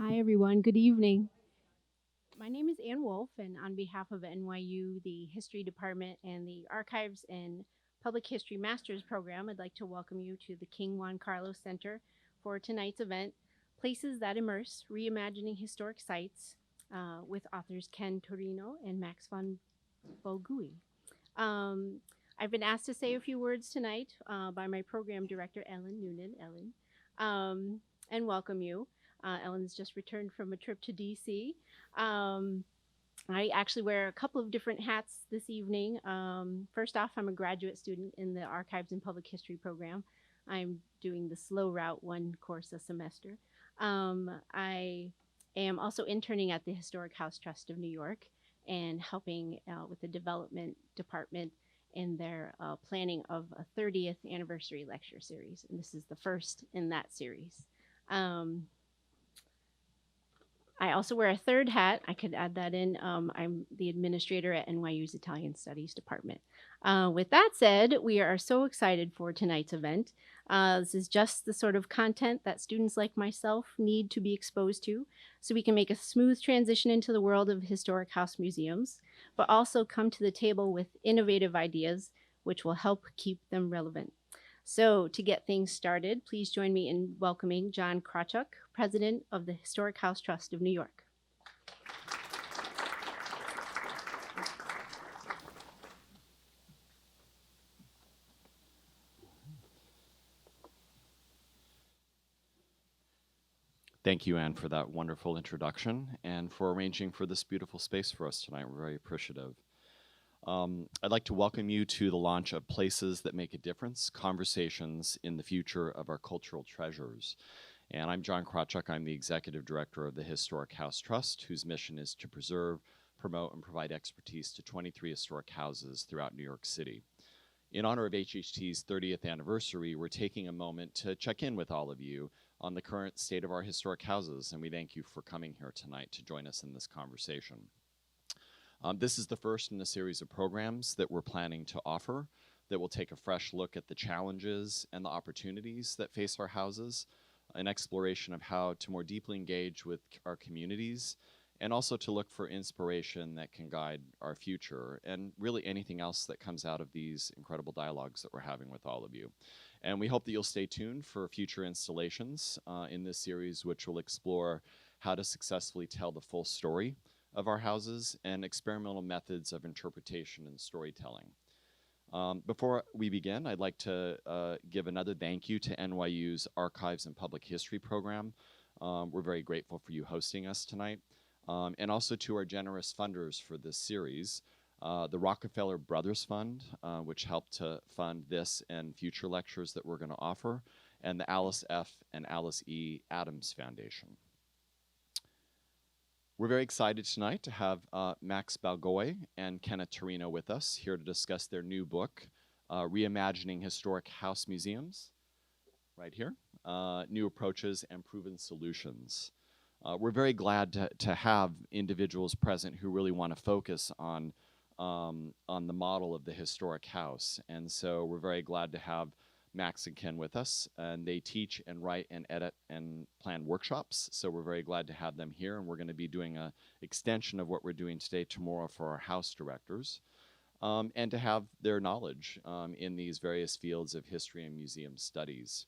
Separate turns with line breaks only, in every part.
Hi, everyone. Good evening. My name is Ann Wolf, and on behalf of NYU, the History Department, and the Archives and Public History Master's Program, I'd like to welcome you to the King Juan Carlos Center for tonight's event, Places That Immerse, Reimagining Historic Sites, with authors Ken Torino and Max von Balgooy. Um, I've been asked to say a few words tonight by my program director, Ellen Noonan. And welcome you. Ellen's just returned from a trip to DC. Um, I actually wear a couple of different hats this evening. First off, I'm a graduate student in the Archives and Public History program. I'm doing the slow route, one course a semester. I am also interning at the Historic House Trust of New York and helping with the development department in their planning of a 30th anniversary lecture series. And this is the first in that series. Um, I also wear a third hat. I could add that in. I'm the administrator at NYU's Italian Studies Department. With that said, we are so excited for tonight's event. This is just the sort of content that students like myself need to be exposed to so we can make a smooth transition into the world of historic house museums, but also come to the table with innovative ideas which will help keep them relevant. So, to get things started, please join me in welcoming John Krawchuk, President of the Historic House Trust of New York.
Thank you, Anne, for that wonderful introduction and for arranging for this beautiful space for us tonight. We're very appreciative. I'd like to welcome you to the launch of Places That Make a Difference, Conversations in the Future of Our Cultural Treasures. And I'm John Krawchuk. I'm the Executive Director of the Historic House Trust, whose mission is to preserve, promote, and provide expertise to 23 historic houses throughout New York City. In honor of HHT's 30th anniversary, we're taking a moment to check in with all of you on the current state of our historic houses, and we thank you for coming here tonight to join us in this conversation. This is the first in a series of programs that we're planning to offer that will take a fresh look at the challenges and the opportunities that face our houses, an exploration of how to more deeply engage with our communities, and also to look for inspiration that can guide our future, and really anything else that comes out of these incredible dialogues that we're having with all of you. And we hope that you'll stay tuned for future installations in this series, which will explore how to successfully tell the full story of our houses and experimental methods of interpretation and storytelling. Before we begin, I'd like to give another thank you to NYU's Archives and Public History program. We're very grateful for you hosting us tonight. And also to our generous funders for this series, the Rockefeller Brothers Fund, which helped to fund this and future lectures that we're going to offer, and the Alice F. and Alice E. Adams Foundation. We're very excited tonight to have Max Balgooy and Kenneth Torino with us here to discuss their new book, Reimagining Historic House Museums, right here, New Approaches and Proven Solutions. We're very glad to have individuals present who really want to focus on the model of the historic house. And so we're very glad to have Max and Ken with us, and they teach and write and edit and plan workshops. So we're very glad to have them here, and we're going to be doing an extension of what we're doing today tomorrow for our house directors, and to have their knowledge in these various fields of history and museum studies.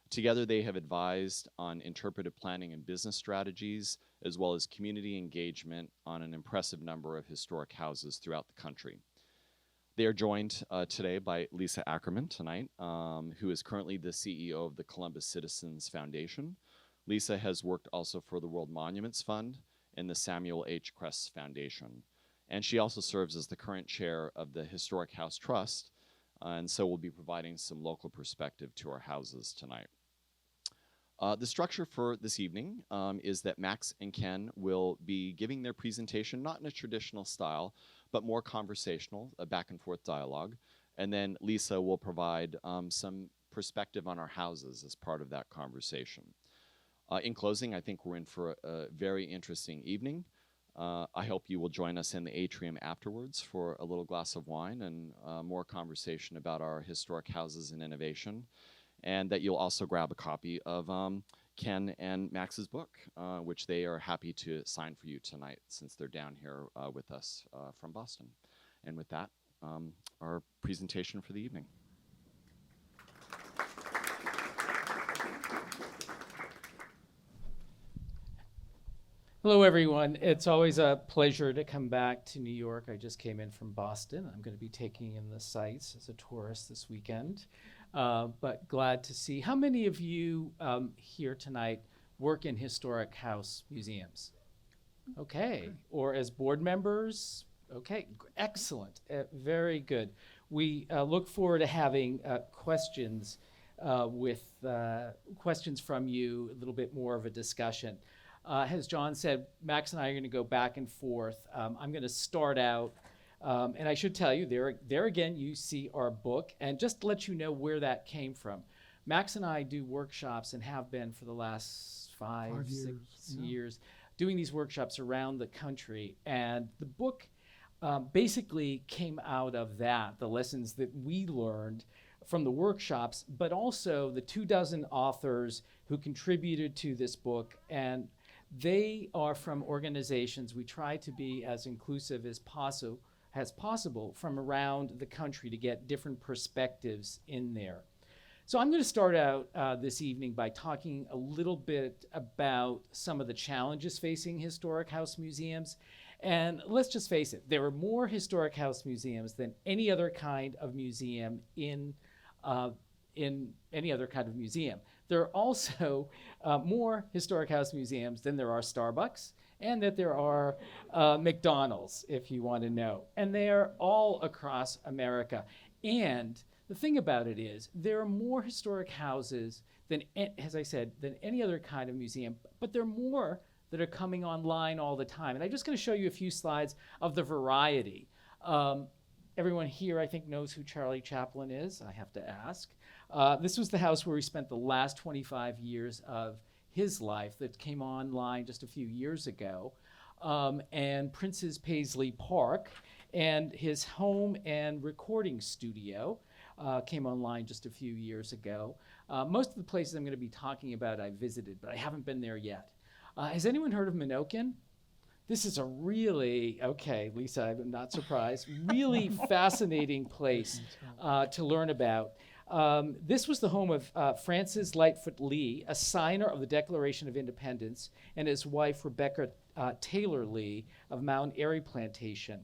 Together, they have advised on interpretive planning and business strategies, as well as community engagement on an impressive number of historic houses throughout the country. They are joined today by Lisa Ackerman tonight, who is currently the CEO of the Columbus Citizens Foundation. Lisa has worked also for the World Monuments Fund and the Samuel H. Kress Foundation. And she also serves as the current chair of the Historic House Trust, and so we'll be providing some local perspective to our houses tonight. The structure for this evening is that Max and Ken will be giving their presentation, not in a traditional style, but more conversational, a back and forth dialogue. And then Lisa will provide some perspective on our houses as part of that conversation. In closing, I think we're in for a very interesting evening. I hope you will join us in the atrium afterwards for a little glass of wine and more conversation about our historic houses and innovation. And that you'll also grab a copy of Ken and Max's book, which they are happy to sign for you tonight since they're down here with us from Boston. And with that, our presentation for the evening.
Hello, everyone. It's always a pleasure to come back to New York. I just came in from Boston. I'm going to be taking in the sites as a tourist this weekend, but glad to see. How many of you here tonight work in historic house museums? Okay. Or as board members? Okay, excellent. Very good. We look forward to having questions questions from you, a little bit more of a discussion. As John said, Max and I are going to go back and forth. I'm going to start out, and I should tell you, there again, you see our book, and just to let you know where that came from. Max and I do workshops and have been for the last 6 years, doing these workshops around the country, and the book basically came out of that, the lessons that we learned from the workshops, but also the 24 authors who contributed to this book, and they are from organizations. We try to be as inclusive as possible from around the country to get different perspectives in there. So I'm going to start out this evening by talking a little bit about some of the challenges facing historic house museums. And let's just face it, there are more historic house museums than any other kind of museum in any other kind of museum. There are also more historic house museums than there are Starbucks, and that there are McDonald's, if you want to know. And they are all across America. And the thing about it is, there are more historic houses than, as I said, than any other kind of museum, but there are more that are coming online all the time. And I'm just going to show you a few slides of the variety. Everyone here, I think, knows who Charlie Chaplin is. I have to ask. This was the house where he spent the last 25 years of his life that came online just a few years ago. And Prince's Paisley Park and his home and recording studio came online just a few years ago. Most of the places I'm going to be talking about I visited, but I haven't been there yet. Has anyone heard of Menokin? This is a really, okay, Lisa, I'm not surprised, really fascinating place to learn about. This was the home of Francis Lightfoot Lee, a signer of the Declaration of Independence, and his wife, Rebecca Taylor Lee of Mount Airy Plantation.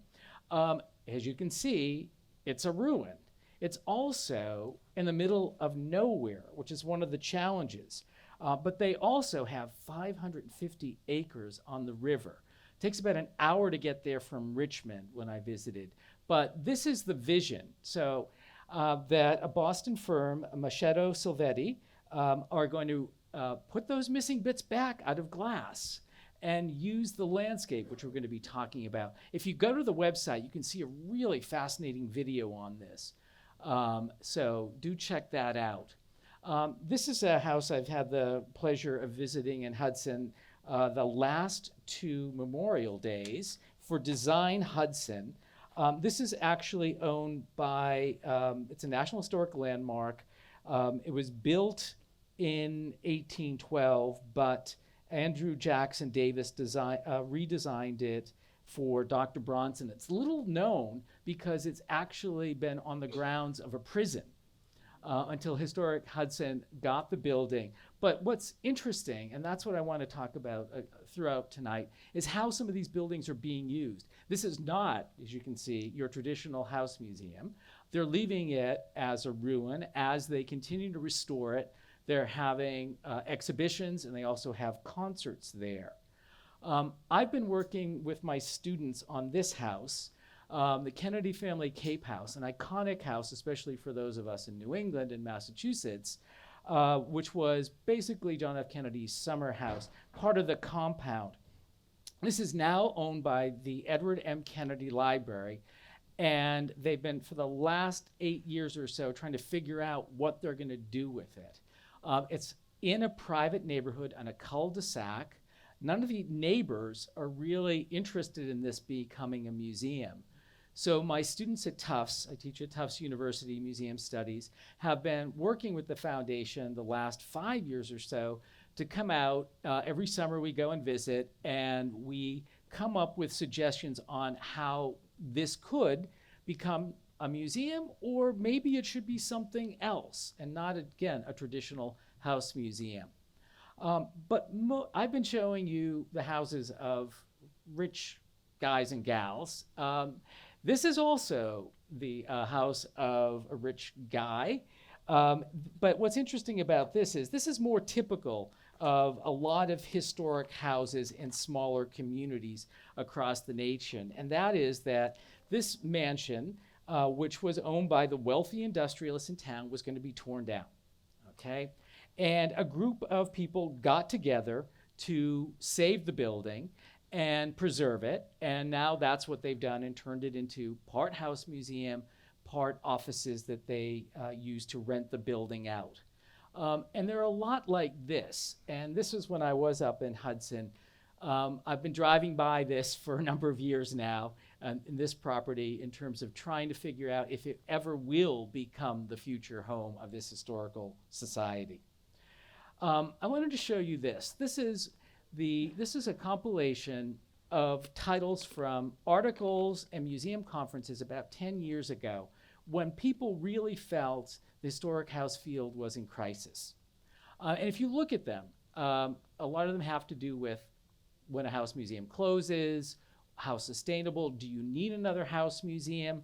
As you can see, it's a ruin. It's also in the middle of nowhere, which is one of the challenges. But they also have 550 acres on the river. It takes about an hour to get there from Richmond when I visited. But this is the vision. So that a Boston firm, Machedo Silvetti, are going to put those missing bits back out of glass and use the landscape, which we're going to be talking about. If you go to the website, you can see a really fascinating video on this. So do check that out. This is a house I've had the pleasure of visiting in Hudson the last 2 Memorial Days for Design Hudson. This is actually owned by, it's a National Historic Landmark. It was built in 1812, but Andrew Jackson Davis redesigned it for Dr. Bronson. It's little known because it's actually been on the grounds of a prison until Historic Hudson got the building. But what's interesting, and that's what I want to talk about throughout tonight, is how some of these buildings are being used. This is not, as you can see, your traditional house museum. They're leaving it as a ruin as they continue to restore it. They're having exhibitions, and they also have concerts there. I've been working with my students on this house, the Kennedy Family Cape House, an iconic house, especially for those of us in New England and Massachusetts, which was basically John F. Kennedy's summer house, part of the compound. This is now owned by the Edward M. Kennedy Library, and they've been, for the last 8 years or so, trying to figure out what they're going to do with it. It's in a private neighborhood on a cul-de-sac. None of the neighbors are really interested in this becoming a museum. So my students at Tufts, I teach at Tufts University Museum Studies, have been working with the foundation the last 5 years or so to come out. Every summer we go and visit, and we come up with suggestions on how this could become a museum, or maybe it should be something else and not, again, a traditional house museum. But I've been showing you the houses of rich guys and gals. This is also the house of a rich guy. But what's interesting about this is more typical of a lot of historic houses in smaller communities across the nation. And that is that this mansion, which was owned by the wealthy industrialists in town, was going to be torn down, okay? And a group of people got together to save the building and preserve it. And now that's what they've done and turned it into part house museum, part offices that they use to rent the building out. And they're a lot like this. And this is when I was up in Hudson. I've been driving by this for a number of years now in this property in terms of trying to figure out if it ever will become the future home of this historical society. I wanted to show you this. This is a compilation of titles from articles and museum conferences about 10 years ago when people really felt the historic house field was in crisis. And if you look at them, a lot of them have to do with when a house museum closes, how sustainable, do you need another house museum?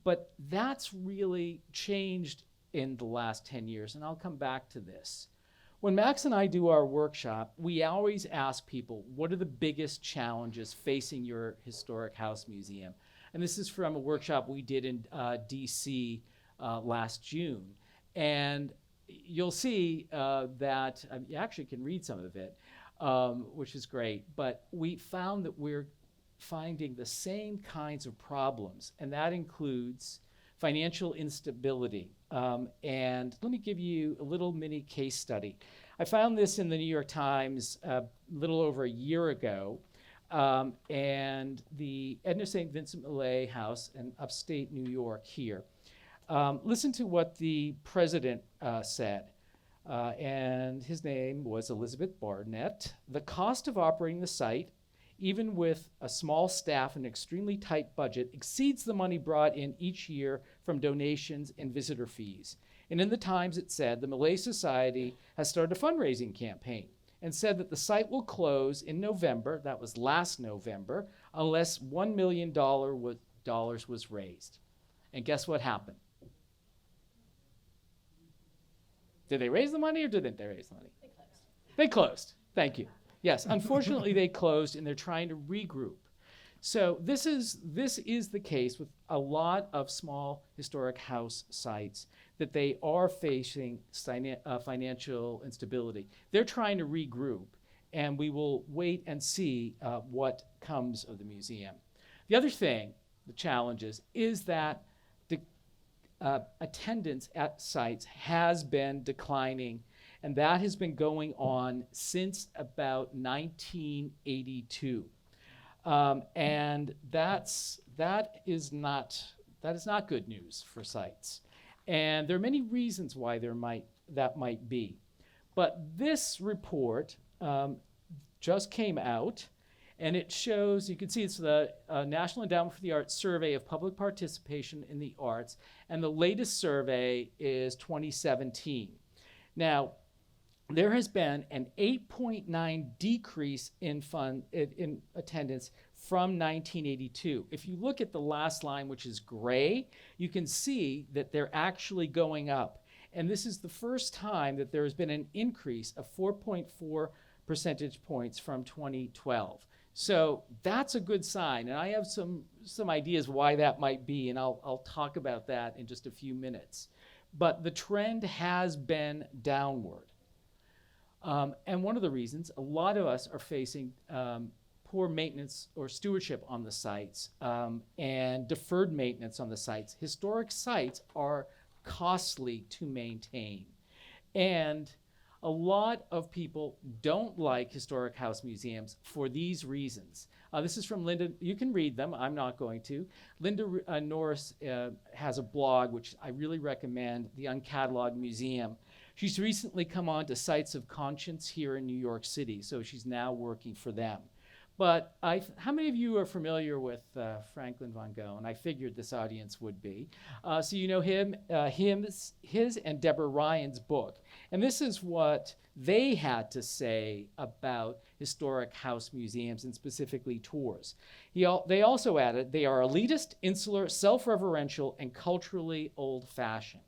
But that's really changed in the last 10 years, and I'll come back to this. When Max and I do our workshop, we always ask people, what are the biggest challenges facing your historic house museum? And this is from a workshop we did in DC last June. And you'll see that you actually can read some of it, which is great. But we found that we're finding the same kinds of problems, and that includes financial instability. And let me give you a little mini case study. I found this in the New York Times a little over a year ago. And the Edna St. Vincent Millay House in upstate New York here. Listen to what the president said. And his name was Elizabeth Barnett. The cost of operating the site, even with a small staff and extremely tight budget, exceeds the money brought in each year from donations and visitor fees. And in the Times it said, the Millay Society has started a fundraising campaign and said that the site will close in November, that was last November, unless $1 million was raised. And guess what happened? Did they raise the money or didn't they raise the money? They closed. They closed, thank you. Yes, unfortunately they closed and they're trying to regroup. So this is the case with a lot of small historic house sites, that they are facing financial instability. They're trying to regroup, and we will wait and see what comes of the museum. The other thing, the challenges, is that the attendance at sites has been declining, and that has been going on since about 1982. And that is not good news for sites. And there are many reasons why that might be. But this report just came out, and it shows, you can see it's the National Endowment for the Arts Survey of Public Participation in the Arts, and the latest survey is 2017. Now, there has been an 8.9 decrease in attendance from 1982. If you look at the last line, which is gray, you can see that they're actually going up. And this is the first time that there has been an increase of 4.4 percentage points from 2012. So that's a good sign. And I have some ideas why that might be, and I'll talk about that in just a few minutes. But the trend has been downward. And one of the reasons, a lot of us are facing poor maintenance or stewardship on the sites and deferred maintenance on the sites. Historic sites are costly to maintain. And a lot of people don't like historic house museums for these reasons. This is from Linda. You can read them. I'm not going to. Linda Norris has a blog, which I really recommend, The Uncatalogued Museum. She's recently come on to Sites of Conscience here in New York City, so she's now working for them. But how many of you are familiar with Franklin von Gogh? And I figured this audience would be. So you know him, his and Deborah Ryan's book. And this is what they had to say about historic house museums and specifically tours. They also added, they are elitist, insular, self-referential, and culturally old-fashioned.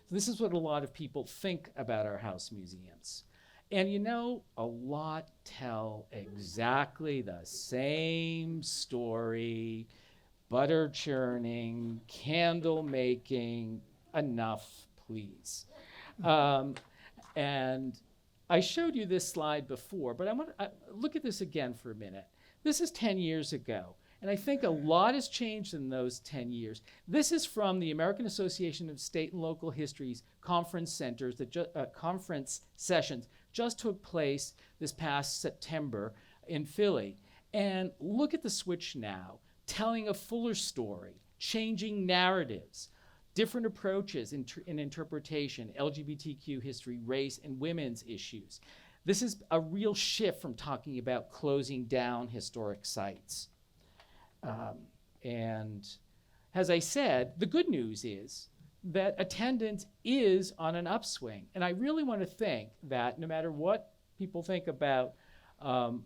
So this is what a lot of people think about our house museums. And you know, a lot tell exactly the same story: butter churning, candle making, enough, please. And I showed you this slide before, but I want to look at this again for a minute. This is 10 years ago, and I think a lot has changed in those 10 years. This is from the American Association of State and Local Histories conference centers, conference sessions just took place this past September in Philly. And look at the switch now, telling a fuller story, changing narratives, different approaches in interpretation, LGBTQ history, race, and women's issues. This is a real shift from talking about closing down historic sites. And as I said, the good news is that attendance is on an upswing. And I really want to think that no matter what people think about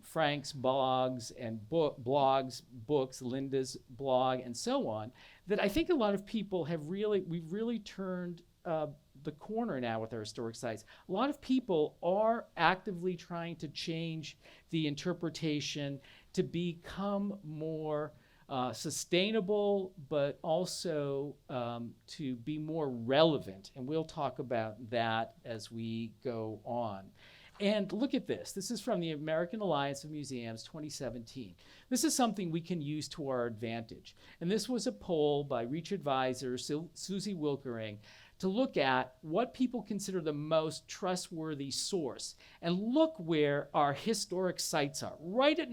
Frank's blogs and books, Linda's blog, and so on, that I think a lot of people we've really turned the corner now with our historic sites. A lot of people are actively trying to change the interpretation to become more sustainable, but also to be more relevant. And we'll talk about that as we go on. And look at this. This is from the American Alliance of Museums 2017. This is something we can use to our advantage. And this was a poll by Reach Advisor, Susie Wilkering, to look at what people consider the most trustworthy source. And look where our historic sites are, right at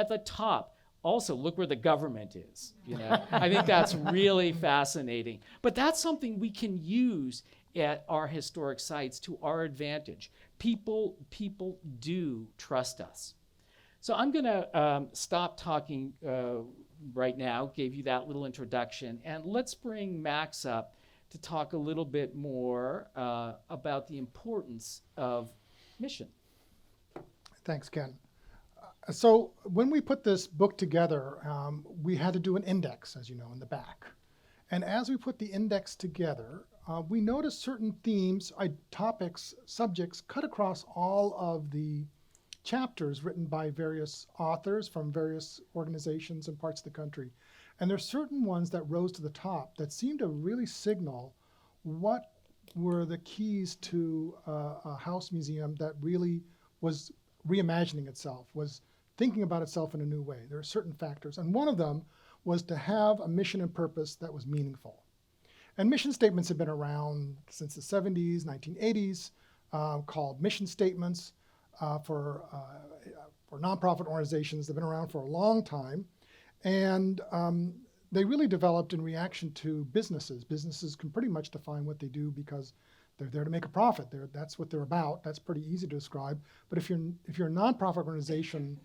the top. Also, look where the government is. You know, I think that's really fascinating. But that's something we can use at our historic sites to our advantage. People do trust us. So I'm going to stop talking right now, gave you that little introduction, and let's bring Max up to talk a little bit more about the importance of mission.
Thanks, Ken. So when we put this book together, we had to do an index, as you know, in the back. And as we put the index together, we noticed certain themes, topics, subjects cut across all of the chapters written by various authors from various organizations and parts of the country. And there's certain ones that rose to the top that seemed to really signal what were the keys to a house museum that really was reimagining itself, was thinking about itself in a new way. There are certain factors. And one of them was to have a mission and purpose that was meaningful. And mission statements have been around since the 70s, 1980s, called mission statements for nonprofit organizations. They've been around for a long time. And they really developed in reaction to businesses. Businesses can pretty much define what they do because they're there to make a profit. That's what they're about. That's pretty easy to describe. But if you're a nonprofit organization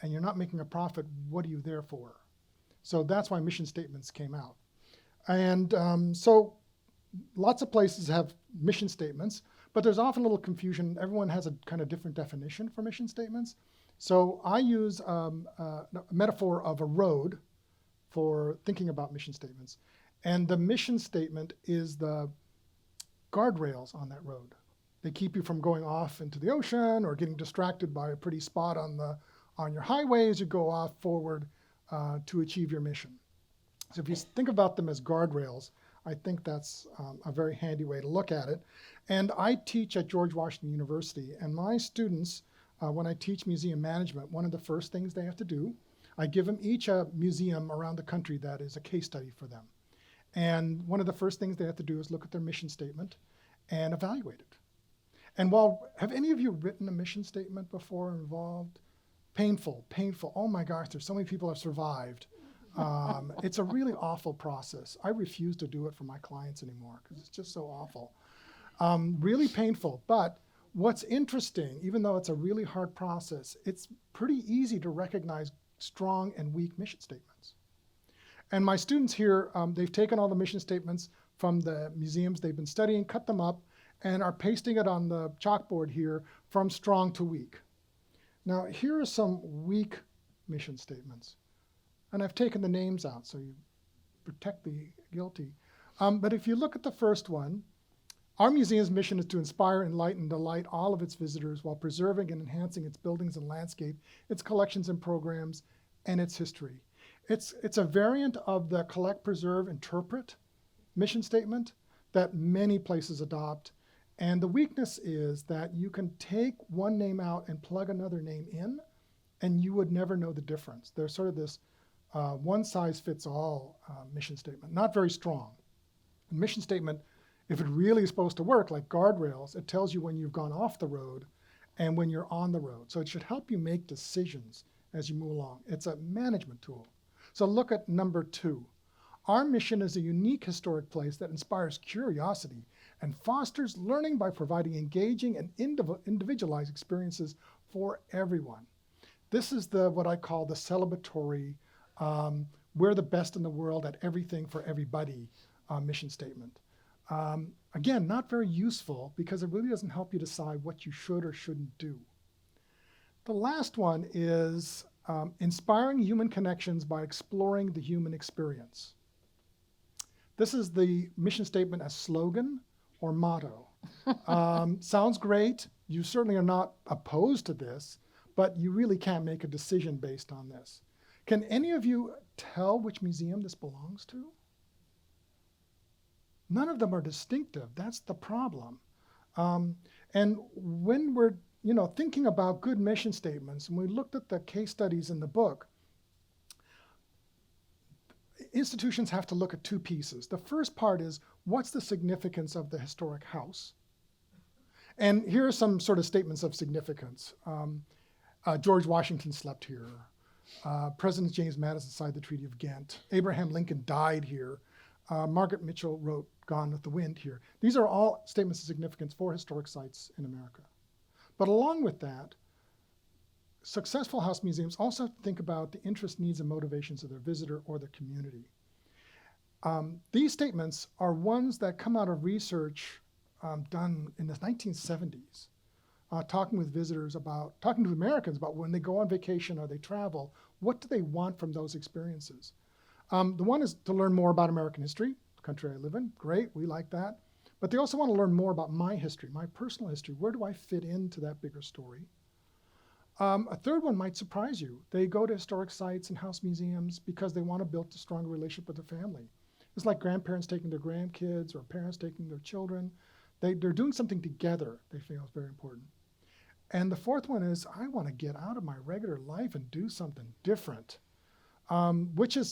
and you're not making a profit, what are you there for? So that's why mission statements came out. And so lots of places have mission statements, but there's often a little confusion. Everyone has a kind of different definition for mission statements. So I use a metaphor of a road for thinking about mission statements. And the mission statement is the guardrails on that road. They keep you from going off into the ocean or getting distracted by a pretty spot on your highway as you go off forward to achieve your mission. So if you think about them as guardrails, I think that's a very handy way to look at it. And I teach at George Washington University, and my students, when I teach museum management, one of the first things they have to do, I give them each a museum around the country that is a case study for them. And one of the first things they have to do is look at their mission statement and evaluate it. And have any of you written a mission statement before involved? Painful. Oh my gosh, there's so many people have survived. It's a really awful process. I refuse to do it for my clients anymore because it's just so awful. Really painful. But what's interesting, even though it's a really hard process, it's pretty easy to recognize strong and weak mission statements. And my students here, they've taken all the mission statements from the museums they've been studying, cut them up, and are pasting it on the chalkboard here from strong to weak. Now, here are some weak mission statements. And I've taken the names out so you protect the guilty. But if you look at the first one, our museum's mission is to inspire, enlighten, delight all of its visitors while preserving and enhancing its buildings and landscape, its collections and programs, and its history. It's a variant of the collect, preserve, interpret mission statement that many places adopt. And the weakness is that you can take one name out and plug another name in, and you would never know the difference. There's sort of this one-size-fits-all mission statement, not very strong. A mission statement, if it really is supposed to work, like guardrails, it tells you when you've gone off the road and when you're on the road. So it should help you make decisions as you move along. It's a management tool. So look at number 2. Our mission is a unique historic place that inspires curiosity and fosters learning by providing engaging and individualized experiences for everyone. This is what I call the celebratory, we're the best in the world at everything for everybody mission statement. Again, not very useful because it really doesn't help you decide what you should or shouldn't do. The last one is inspiring human connections by exploring the human experience. This is the mission statement as slogan or motto. Sounds great. You certainly are not opposed to this, but you really can't make a decision based on this. Can any of you tell which museum this belongs to? None of them are distinctive. That's the problem. And when we're thinking about good mission statements, and we looked at the case studies in the book, institutions have to look at 2 pieces. The first part is, what's the significance of the historic house? And here are some sort of statements of significance. George Washington slept here. President James Madison signed the Treaty of Ghent. Abraham Lincoln died here. Margaret Mitchell wrote Gone with the Wind here. These are all statements of significance for historic sites in America. But along with that, successful house museums also have to think about the interests, needs, and motivations of their visitor or their community. These statements are ones that come out of research done in the 1970s, talking to Americans about when they go on vacation or they travel, what do they want from those experiences? The one is to learn more about American history, the country I live in. Great, we like that. But they also want to learn more about my history, my personal history. Where do I fit into that bigger story? A third one might surprise you. They go to historic sites and house museums because they want to build a stronger relationship with their family. It's like grandparents taking their grandkids or parents taking their children. They're doing something together they feel is very important. And the fourth one is, I want to get out of my regular life and do something different, which is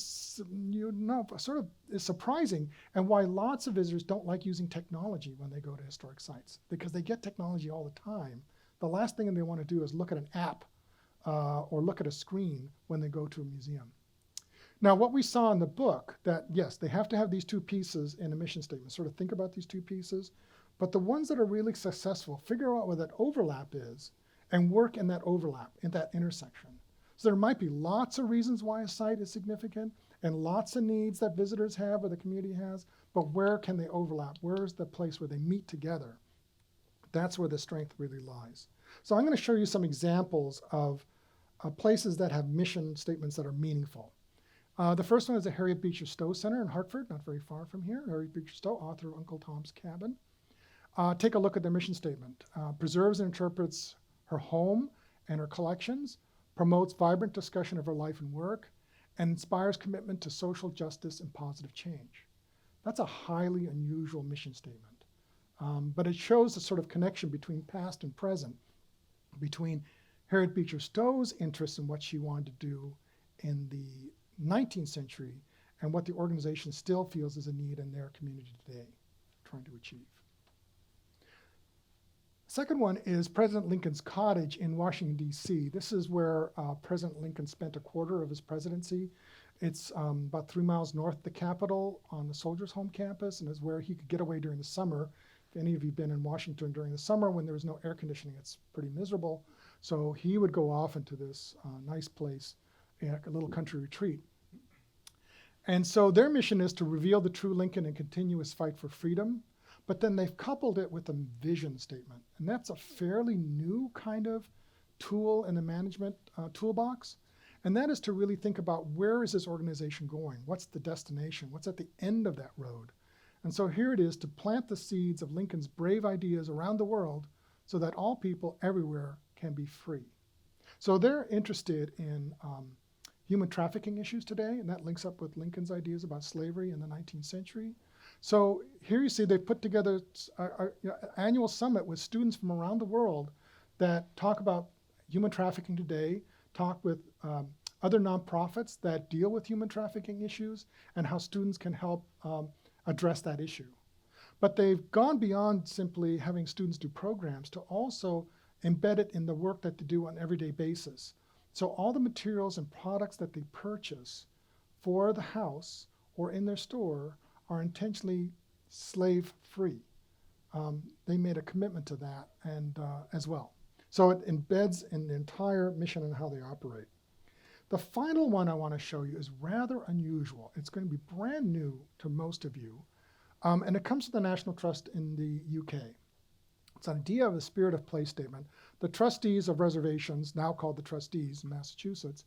sort of is surprising, and why lots of visitors don't like using technology when they go to historic sites, because they get technology all the time. The last thing they want to do is look at an app or look at a screen when they go to a museum. Now, what we saw in the book, that yes, they have to have these 2 pieces in a mission statement, sort of think about these 2 pieces, but the ones that are really successful figure out what that overlap is and work in that overlap, in that intersection. So there might be lots of reasons why a site is significant and lots of needs that visitors have or the community has, but where can they overlap? Where's the place where they meet together? That's where the strength really lies. So I'm going to show you some examples of places that have mission statements that are meaningful. The first one is the Harriet Beecher Stowe Center in Hartford, not very far from here. Harriet Beecher Stowe, author of Uncle Tom's Cabin. Take a look at their mission statement. Preserves and interprets her home and her collections, promotes vibrant discussion of her life and work, and inspires commitment to social justice and positive change. That's a highly unusual mission statement. But it shows the sort of connection between past and present, between Harriet Beecher Stowe's interest in what she wanted to do in the 19th century and what the organization still feels is a need in their community today, trying to achieve. Second one is President Lincoln's cottage in Washington, D.C. This is where President Lincoln spent a quarter of his presidency. It's about 3 miles north of the Capitol on the Soldiers' Home campus, and is where he could get away during the summer if any of you have been in Washington during the summer when there was no air conditioning, it's pretty miserable. So he would go off into this nice place, a little country retreat. And so their mission is to reveal the true Lincoln and continuous fight for freedom, but then they've coupled it with a vision statement. And that's a fairly new kind of tool in the management toolbox. And that is to really think about, where is this organization going? What's the destination? What's at the end of that road? And so here it is to plant the seeds of Lincoln's brave ideas around the world so that all people everywhere can be free. So they're interested in human trafficking issues today, and that links up with Lincoln's ideas about slavery in the 19th century. So here you see they've put together an annual summit with students from around the world that talk about human trafficking today, talk with other nonprofits that deal with human trafficking issues, and how students can help address that issue. But they've gone beyond simply having students do programs to also embed it in the work that they do on an everyday basis. So all the materials and products that they purchase for the house or in their store are intentionally slave-free. They made a commitment to that and as well. So it embeds in the entire mission and how they operate. The final one I want to show you is rather unusual. It's going to be brand new to most of you, and it comes from the National Trust in the UK. It's an idea of the spirit of play statement. The trustees of reservations, now called the trustees in Massachusetts,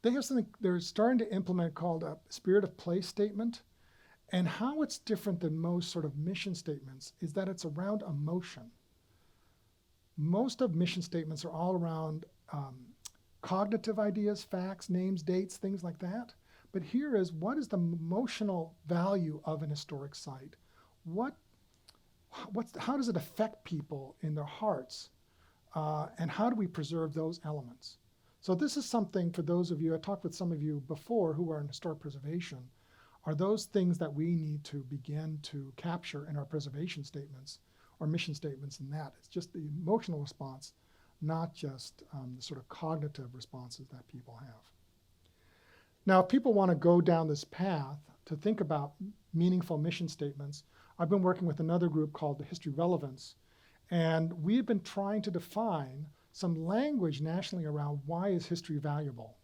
they have something they're starting to implement called a spirit of play statement. And how it's different than most sort of mission statements is that it's around emotion. Most of mission statements are all around cognitive ideas, facts, names, dates, things like that. But here is, what is the emotional value of an historic site? How does it affect people in their hearts? And how do we preserve those elements? So this is something for those of you, I talked with some of you before who are in historic preservation, are those things that we need to begin to capture in our preservation statements or mission statements, and that. It's just the emotional response, not just the sort of cognitive responses that people have. Now, if people want to go down this path to think about meaningful mission statements, I've been working with another group called the History Relevance, and we've been trying to define some language nationally around why is history valuable.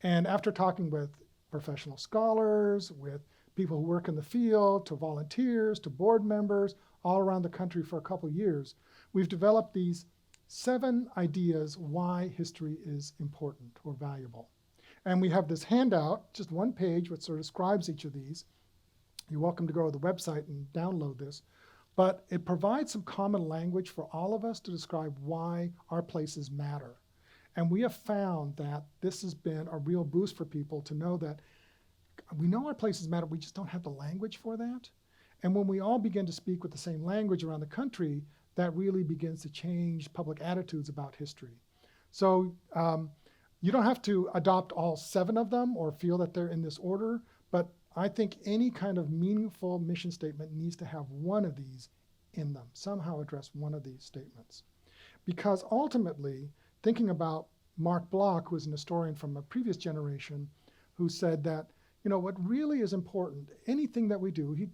And after talking with professional scholars, with people who work in the field, to volunteers, to board members, all around the country for a couple of years, we've developed these 7 ideas why history is important or valuable. And we have this handout, just one page, which sort of describes each of these. You're welcome to go to the website and download this. But it provides some common language for all of us to describe why our places matter. And we have found that this has been a real boost for people to know that we know our places matter, we just don't have the language for that. And when we all begin to speak with the same language around the country, that really begins to change public attitudes about history. So you don't have to adopt all 7 of them or feel that they're in this order, but I think any kind of meaningful mission statement needs to have one of these in them, somehow address one of these statements. Because ultimately, thinking about Mark Bloch, who was an historian from a previous generation, who said that, what really is important, anything that we do, he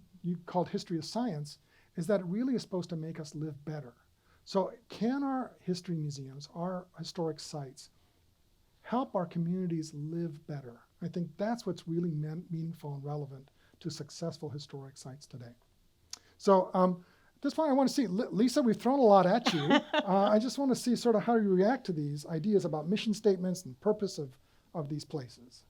called history a science, is that it really is supposed to make us live better. So can our history museums, our historic sites, help our communities live better? I think that's what's really meaningful and relevant to successful historic sites today. So at this point, I want to see, Lisa, we've thrown a lot at you. I just want to see sort of how you react to these ideas about mission statements and purpose of these places.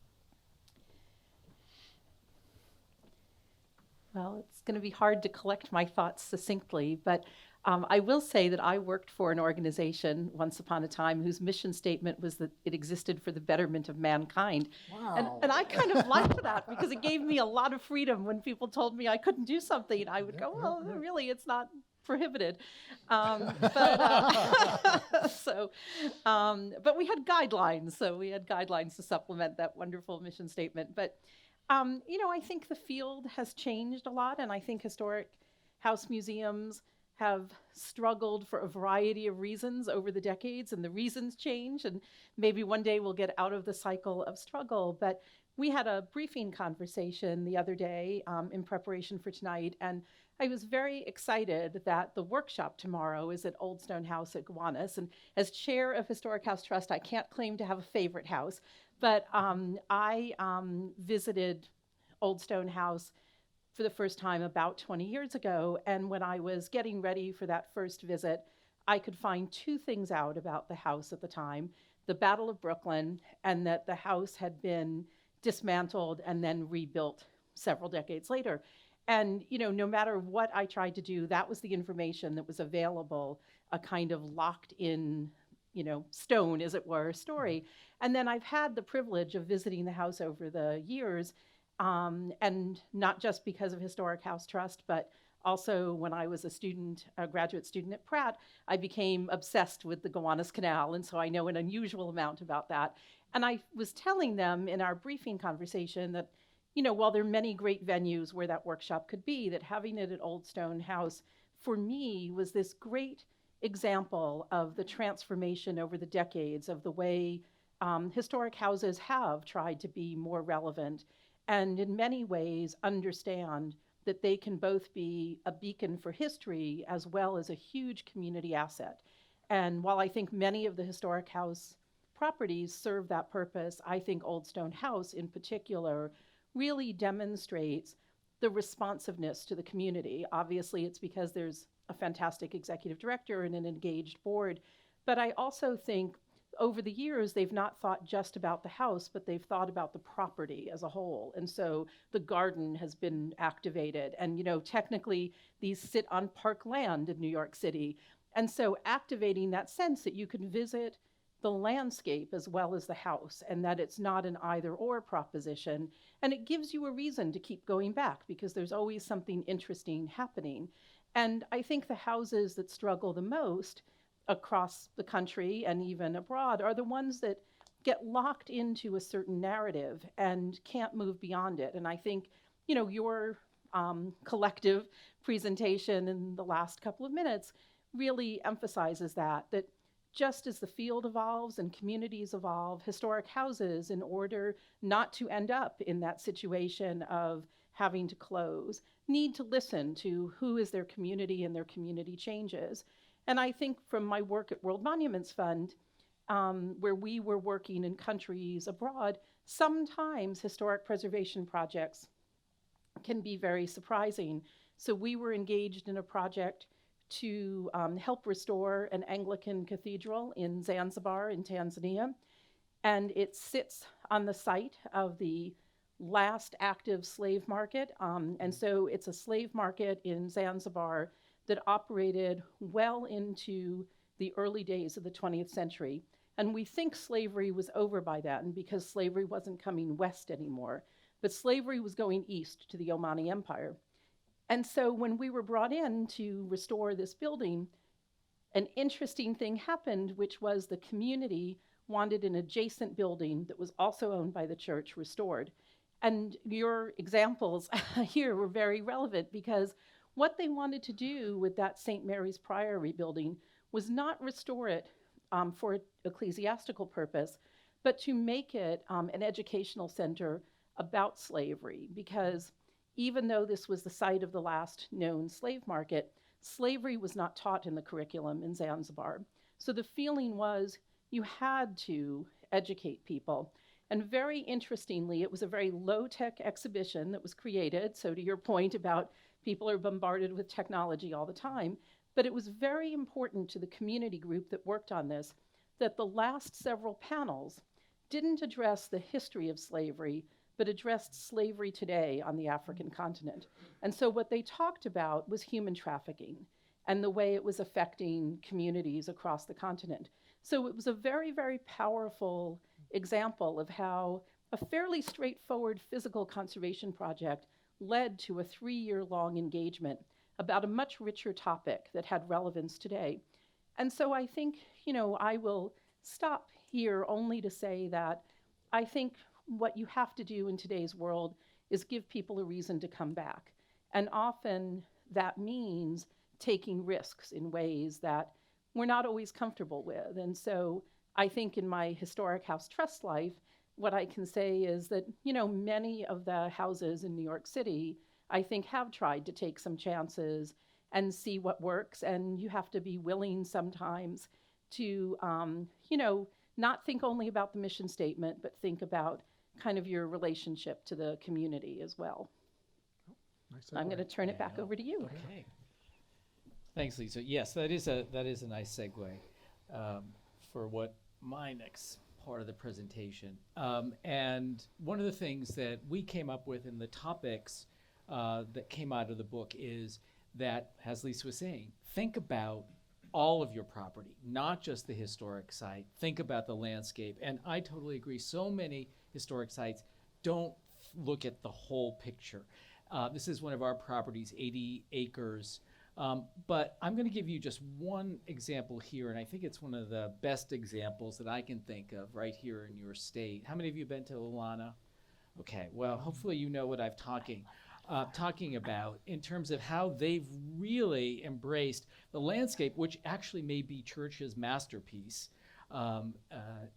Well, it's going to be hard to collect my thoughts succinctly, but I will say that I worked for an organization once upon a time whose mission statement was that it existed for the betterment of mankind.
Wow.
And I kind of liked that because it gave me a lot of freedom when people told me I couldn't do something. I would go, well, really, it's not prohibited. But we had guidelines. So we had guidelines to supplement that wonderful mission statement. But I think the field has changed a lot, and I think historic house museums have struggled for a variety of reasons over the decades, and the reasons change, and maybe one day we'll get out of the cycle of struggle. But we had a briefing conversation the other day in preparation for tonight, and I was very excited that the workshop tomorrow is at Old Stone House at Gowanus. And as chair of Historic House Trust, I can't claim to have a favorite house, but I visited Old Stone House for the first time about 20 years ago. And when I was getting ready for that first visit, I could find two things out about the house at the time: the Battle of Brooklyn, and that the house had been dismantled and then rebuilt several decades later. And, no matter what I tried to do, that was the information that was available, a kind of locked in, stone, as it were, story. And then I've had the privilege of visiting the house over the years, and not just because of Historic House Trust, but also when I was a graduate student at Pratt, I became obsessed with the Gowanus Canal. And so I know an unusual amount about that. And I was telling them in our briefing conversation that, while there are many great venues where that workshop could be, that having it at Old Stone House for me was this great example of the transformation over the decades of the way historic houses have tried to be more relevant and in many ways understand that they can both be a beacon for history as well as a huge community asset. And while I think many of the historic house properties serve that purpose, I think Old Stone House in particular really demonstrates the responsiveness to the community. Obviously, it's because there's a fantastic executive director and an engaged board, but I also think over the years, they've not thought just about the house, but they've thought about the property as a whole. And so the garden has been activated. And, technically, these sit on park land in New York City. And so activating that sense that you can visit the landscape as well as the house, and that it's not an either or proposition. And it gives you a reason to keep going back because there's always something interesting happening. And I think the houses that struggle the most across the country and even abroad are the ones that get locked into a certain narrative and can't move beyond it. And I think, your collective presentation in the last couple of minutes really emphasizes that just as the field evolves and communities evolve, historic houses, in order not to end up in that situation of having to close, need to listen to who is their community and their community changes. And I think from my work at World Monuments Fund, where we were working in countries abroad, sometimes historic preservation projects can be very surprising. So we were engaged in a project to help restore an Anglican cathedral in Zanzibar in Tanzania. And it sits on the site of the last active slave market. And so it's a slave market in Zanzibar that operated well into the early days of the 20th century. And we think slavery was over by then because slavery wasn't coming west anymore, but slavery was going east to the Omani Empire. And so when we were brought in to restore this building, an interesting thing happened, which was the community wanted an adjacent building that was also owned by the church restored. And your examples here were very relevant because what they wanted to do with that St. Mary's Priory building was not restore it for ecclesiastical purpose, but to make it an educational center about slavery. Because even though this was the site of the last known slave market, slavery was not taught in the curriculum in Zanzibar. So the feeling was you had to educate people. And very interestingly, it was a very low-tech exhibition that was created. So to your point about people are bombarded with technology all the time, but it was very important to the community group that worked on this that the last several panels didn't address the history of slavery, but addressed slavery today on the African continent. And so what they talked about was human trafficking and the way it was affecting communities across the continent. So it was a very, very powerful example of how a fairly straightforward physical conservation project led to a 3-year-long engagement about a much richer topic that had relevance today. And so I think, I will stop here only to say that I think what you have to do in today's world is give people a reason to come back. And often that means taking risks in ways that we're not always comfortable with. And so I think in my Historic House Trust life, what I can say is that, many of the houses in New York City, I think, have tried to take some chances and see what works. And you have to be willing sometimes to, not think only about the mission statement, but think about kind of your relationship to the community as well.
Nice
I'm
segue.
going to turn it back over to you.
Okay. Thanks, Lisa. Yes, that is a nice segue for what my next part of the presentation. And one of the things that we came up with in the topics that came out of the book is that, as Lisa was saying, think about all of your property, not just the historic site. Think about the landscape. And I totally agree. So many historic sites don't look at the whole picture. This is one of our properties, 80 acres. But I'm going to give you just one example here, and I think it's one of the best examples that I can think of right here in your state. How many of you have been to Olana? Okay, well, hopefully you know what I'm talking about in terms of how they've really embraced the landscape, which actually may be Church's masterpiece.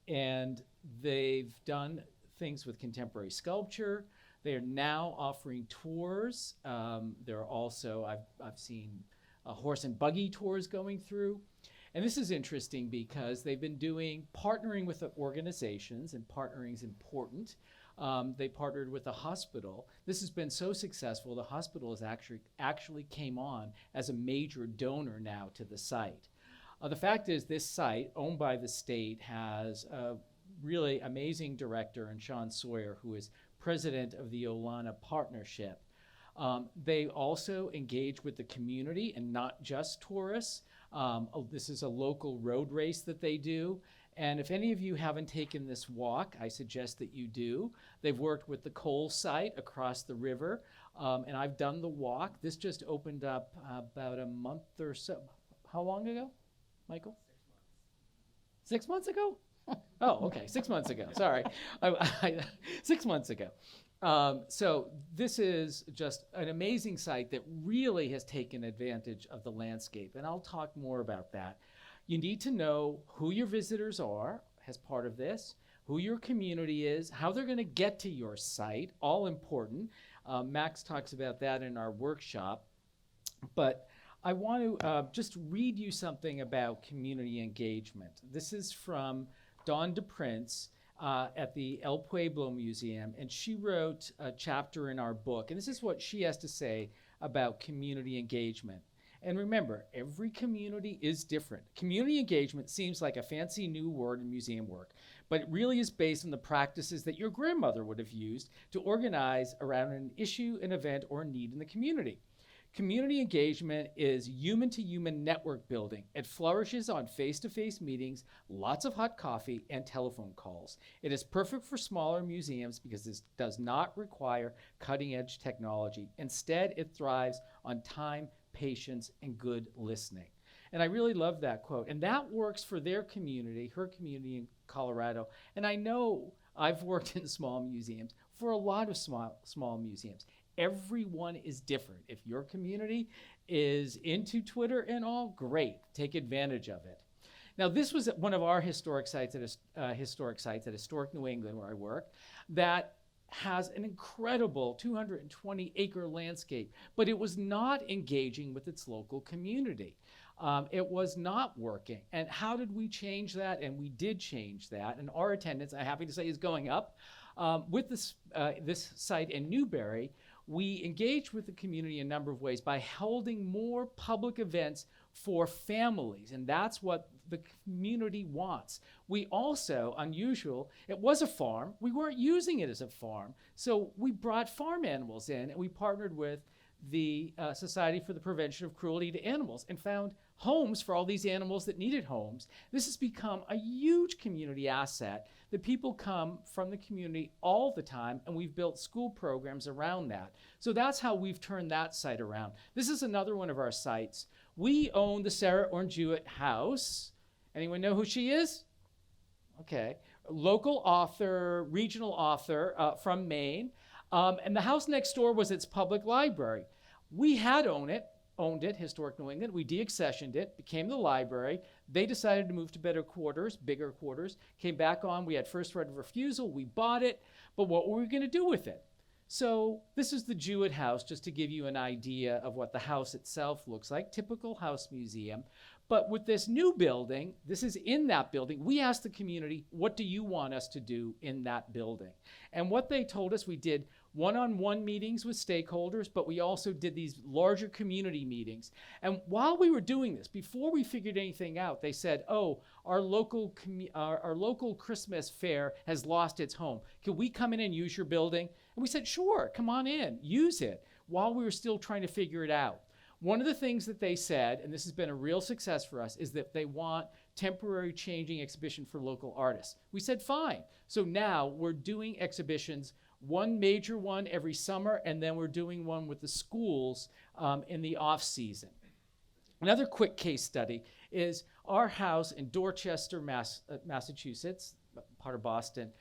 And they've done things with contemporary sculpture. They are now offering tours. There are also, I've seen horse and buggy tours going through. And this is interesting because they've been partnering with the organizations, and partnering is important. They partnered with the hospital. This has been so successful, the hospital has actually came on as a major donor now to the site. The fact is, this site, owned by the state, has a really amazing director in Sean Sawyer, who is president of the Olana Partnership. They also engage with the community and not just tourists. This is a local road race that they do. And if any of you haven't taken this walk, I suggest that you do. They've worked with the coal site across the river, and I've done the walk. This just opened up about a month or so. How long ago, Michael? 6 months ago? Oh, okay, 6 months ago, sorry. 6 months ago. So this is just an amazing site that really has taken advantage of the landscape, and I'll talk more about that. You need to know who your visitors are as part of this, who your community is, how they're going to get to your site, all important. Max talks about that in our workshop. But I want to just read you something about community engagement. This is from Dawn DePrince at the El Pueblo Museum, and she wrote a chapter in our book. And this is what she has to say about community engagement. And remember, every community is different. Community engagement seems like a fancy new word in museum work, but it really is based on the practices that your grandmother would have used to organize around an issue, an event, or a need in the community. Community engagement is human-to-human network building. It flourishes on face-to-face meetings, lots of hot coffee, and telephone calls. It is perfect for smaller museums because this does not require cutting-edge technology. Instead, it thrives on time, patience, and good listening. And I really love that quote. And that works for their community, her community in Colorado. And I know I've worked in small museums for a lot of small museums. Everyone is different. If your community is into Twitter and all, great, take advantage of it. Now, this was one of our historic sites at Historic New England, where I work, that has an incredible 220-acre landscape, but it was not engaging with its local community. It was not working. And how did we change that? And we did change that. And our attendance, I'm happy to say, is going up. With this site in Newberry, we engaged with the community in a number of ways by holding more public events for families, and that's what the community wants. We also, unusual, it was a farm. We weren't using it as a farm, so we brought farm animals in, and we partnered with the Society for the Prevention of Cruelty to Animals and found homes for all these animals that needed homes. This has become a huge community asset that people come from the community all the time, and we've built school programs around that. So that's how we've turned that site around. This is another one of our sites. We own the Sarah Orn-Jewett House. Anyone know who she is? Okay. Local author, regional author from Maine. And the house next door was its public library. We had owned it owned it, Historic New England. We deaccessioned it, became the library. They decided to move to better quarters, bigger quarters, came back on. We had first right of refusal. We bought it. But what were we going to do with it? So this is the Jewett House, just to give you an idea of what the house itself looks like, typical house museum. But with this new building, this is in that building, we asked the community, what do you want us to do in that building? And what they told us, we did one-on-one meetings with stakeholders, but we also did these larger community meetings. And while we were doing this, before we figured anything out, they said, oh, our local Christmas fair has lost its home. Can we come in and use your building? And we said, sure, come on in, use it, while we were still trying to figure it out. One of the things that they said, and this has been a real success for us, is that they want temporary changing exhibition for local artists. We said, fine. So now we're doing exhibitions, one major one every summer, and then we're doing one with the schools in the off season. Another quick case study is our house in Dorchester, Massachusetts, part of Boston.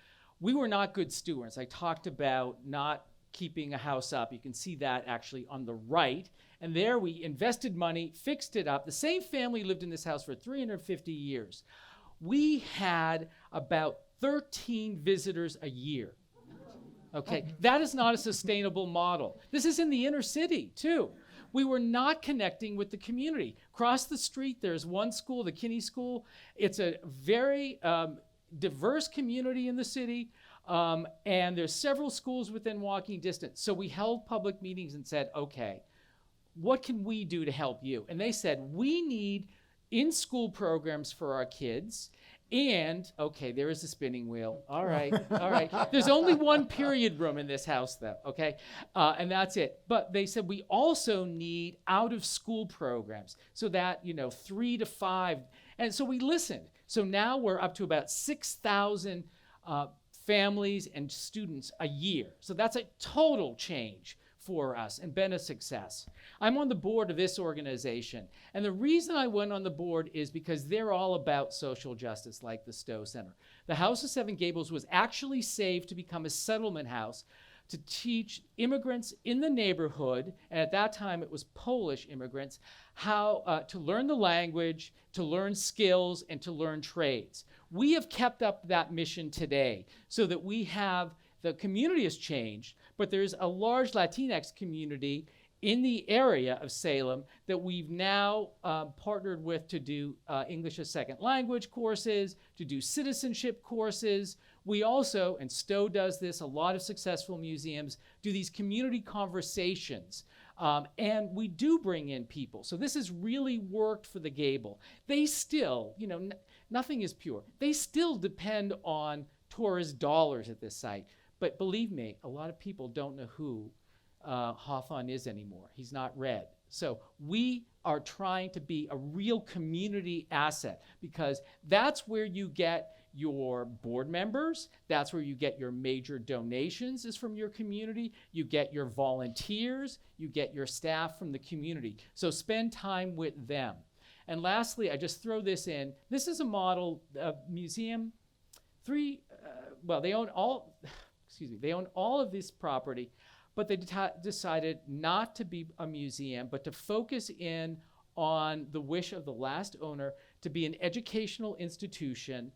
We were not good stewards. I talked about not keeping a house up. You can see that actually on the right. And there we invested money, fixed it up. The same family lived in this house for 350 years. We had about 13 visitors a year. Okay, that is not a sustainable model. This is in the inner city too. We were not connecting with the community. Across the street, there's one school, the Kinney School. It's a very diverse community in the city. And there's several schools within walking distance. So we held public meetings and said, okay, what can we do to help you? And they said, we need in-school programs for our kids. And, okay, there is the spinning wheel. All right, all right. There's only one period room in this house, though, okay? And that's it. But they said we also need out-of-school programs so that, 3 to 5. And so we listened. So now we're up to about 6,000 families and students a year. So that's a total change for us and been a success. I'm on the board of this organization. And the reason I went on the board is because they're all about social justice, like the Stowe Center. The House of Seven Gables was actually saved to become a settlement house to teach immigrants in the neighborhood, and at that time it was Polish immigrants, how to learn the language, to learn skills, and to learn trades. We have kept up that mission today so that we have, the community has changed, but there's a large Latinx community in the area of Salem that we've now partnered with to do English as second language courses, to do citizenship courses. We also, and Stowe does this, a lot of successful museums do these community conversations. And we do bring in people. So this has really worked for the Gable. They still, nothing is pure. They still depend on tourist dollars at this site. But believe me, a lot of people don't know who Hawthorne is anymore. He's not red. So we are trying to be a real community asset because that's where you get your board members. That's where you get your major donations is from your community. You get your volunteers. You get your staff from the community. So spend time with them. And lastly, I just throw this in. This is a model museum. They own all, they own all of this property, but they decided not to be a museum, but to focus in on the wish of the last owner to be an educational institution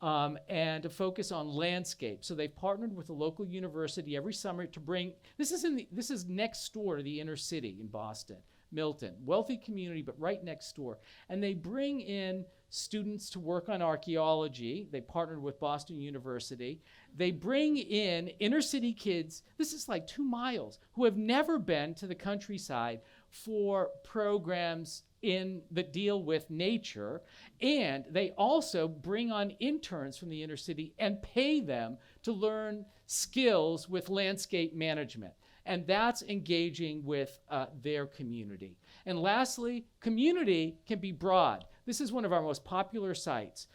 and to focus on landscape. So they've partnered with a local university every summer to bring, this is next door to the inner city in Boston, Milton, wealthy community, but right next door. And they bring in students to work on archaeology. They partnered with Boston University. They bring in inner city kids, this is like 2 miles, who have never been to the countryside for programs that deal with nature. And they also bring on interns from the inner city and pay them to learn skills with landscape management. And that's engaging with their community. And lastly, community can be broad. This is one of our most popular sites.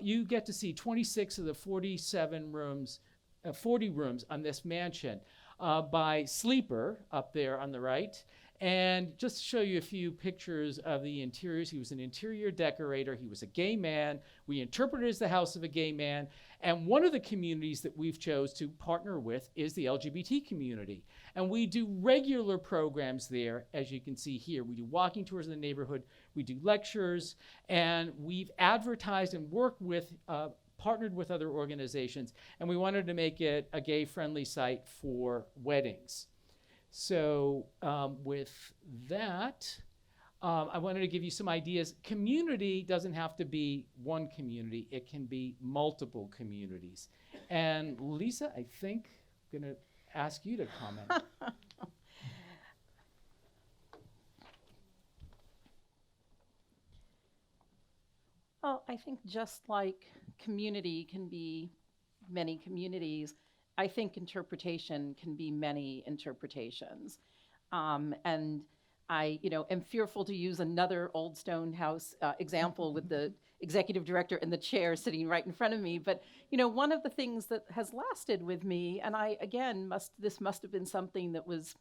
You get to see 26 of the 47 rooms, 40 rooms on this mansion by Sleeper up there on the right. And just to show you a few pictures of the interiors, he was an interior decorator. He was a gay man. We interpreted it as the house of a gay man. And one of the communities that we've chose to partner with is the LGBT community. And we do regular programs there, as you can see here. We do walking tours in the neighborhood. We do lectures. And we've advertised and worked with, partnered with other organizations. And we wanted to make it a gay-friendly site for weddings. So with that, I wanted to give you some ideas. Community doesn't have to be one community. It can be multiple communities. And Lisa, I think I'm going to ask you to comment.
Well, I think just like community can be many communities, I think interpretation can be many interpretations. And I, am fearful to use another old stone house example with the executive director in the chair sitting right in front of me. But, one of the things that has lasted with me, and I, again, this must have been something that was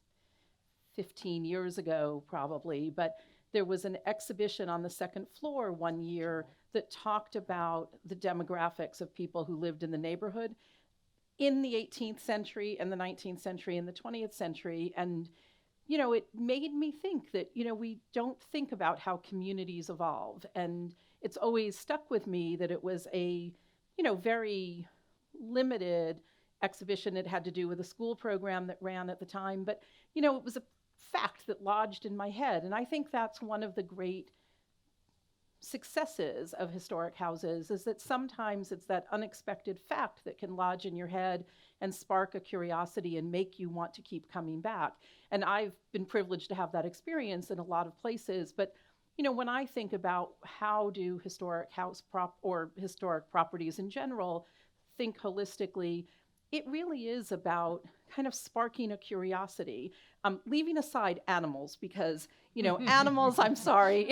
15 years ago probably, but there was an exhibition on the second floor one year that talked about the demographics of people who lived in the neighborhood in the 18th century and the 19th century and the 20th century. And, it made me think that, we don't think about how communities evolve. And it's always stuck with me that it was a, very limited exhibition. It had to do with a school program that ran at the time. But, it was a fact that lodged in my head. And I think that's one of the great successes of historic houses, is that sometimes it's that unexpected fact that can lodge in your head and spark a curiosity and make you want to keep coming back. And I've been privileged to have that experience in a lot of places. But, when I think about how do historic historic properties in general think holistically, it really is about kind of sparking a curiosity, leaving aside animals, because, animals, I'm sorry,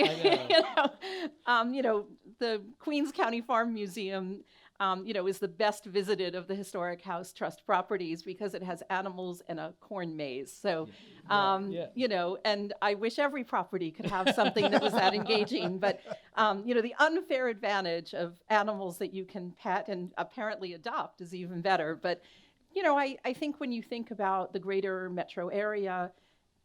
the Queens County Farm Museum, is the best visited of the Historic House Trust properties because it has animals and a corn maze. So, and I wish every property could have something that was that engaging. But, the unfair advantage of animals that you can pet and apparently adopt is even better. But, I think when you think about the greater metro area,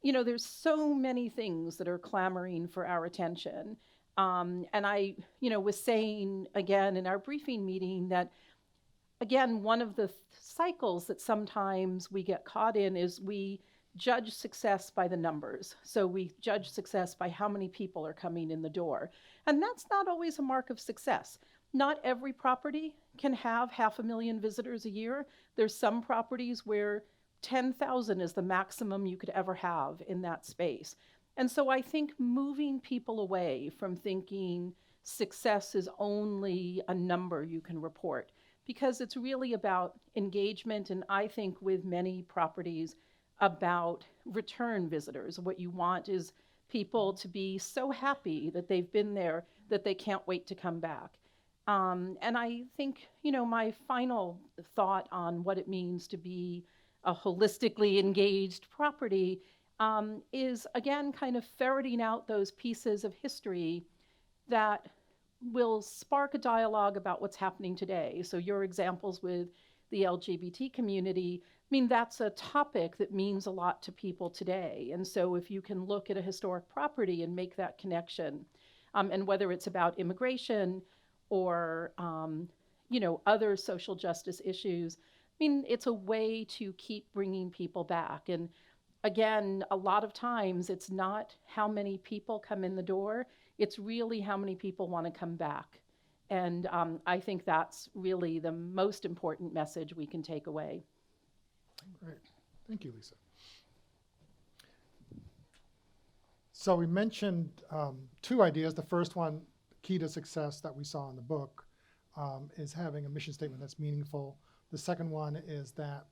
there's so many things that are clamoring for our attention. And I, was saying again in our briefing meeting that, again, one of the cycles that sometimes we get caught in is we judge success by the numbers. So we judge success by how many people are coming in the door. And that's not always a mark of success. Not every property can have 500,000 visitors a year. There's some properties where 10,000 is the maximum you could ever have in that space. And so I think moving people away from thinking success is only a number you can report, because it's really about engagement, and I think with many properties about return visitors. What you want is people to be so happy that they've been there that they can't wait to come back. And I think, my final thought on what it means to be a holistically engaged property is, again, kind of ferreting out those pieces of history that will spark a dialogue about what's happening today. So your examples with the LGBT community, that's a topic that means a lot to people today. And so if you can look at a historic property and make that connection, and whether it's about immigration or, other social justice issues, it's a way to keep bringing people back. And again, a lot of times it's not how many people come in the door, it's really how many people want to come back. And I think that's really the most important message we can take away.
Great. Thank you, Lisa. So we mentioned two ideas. The first one, key to success that we saw in the book, is having a mission statement that's meaningful. The second one is that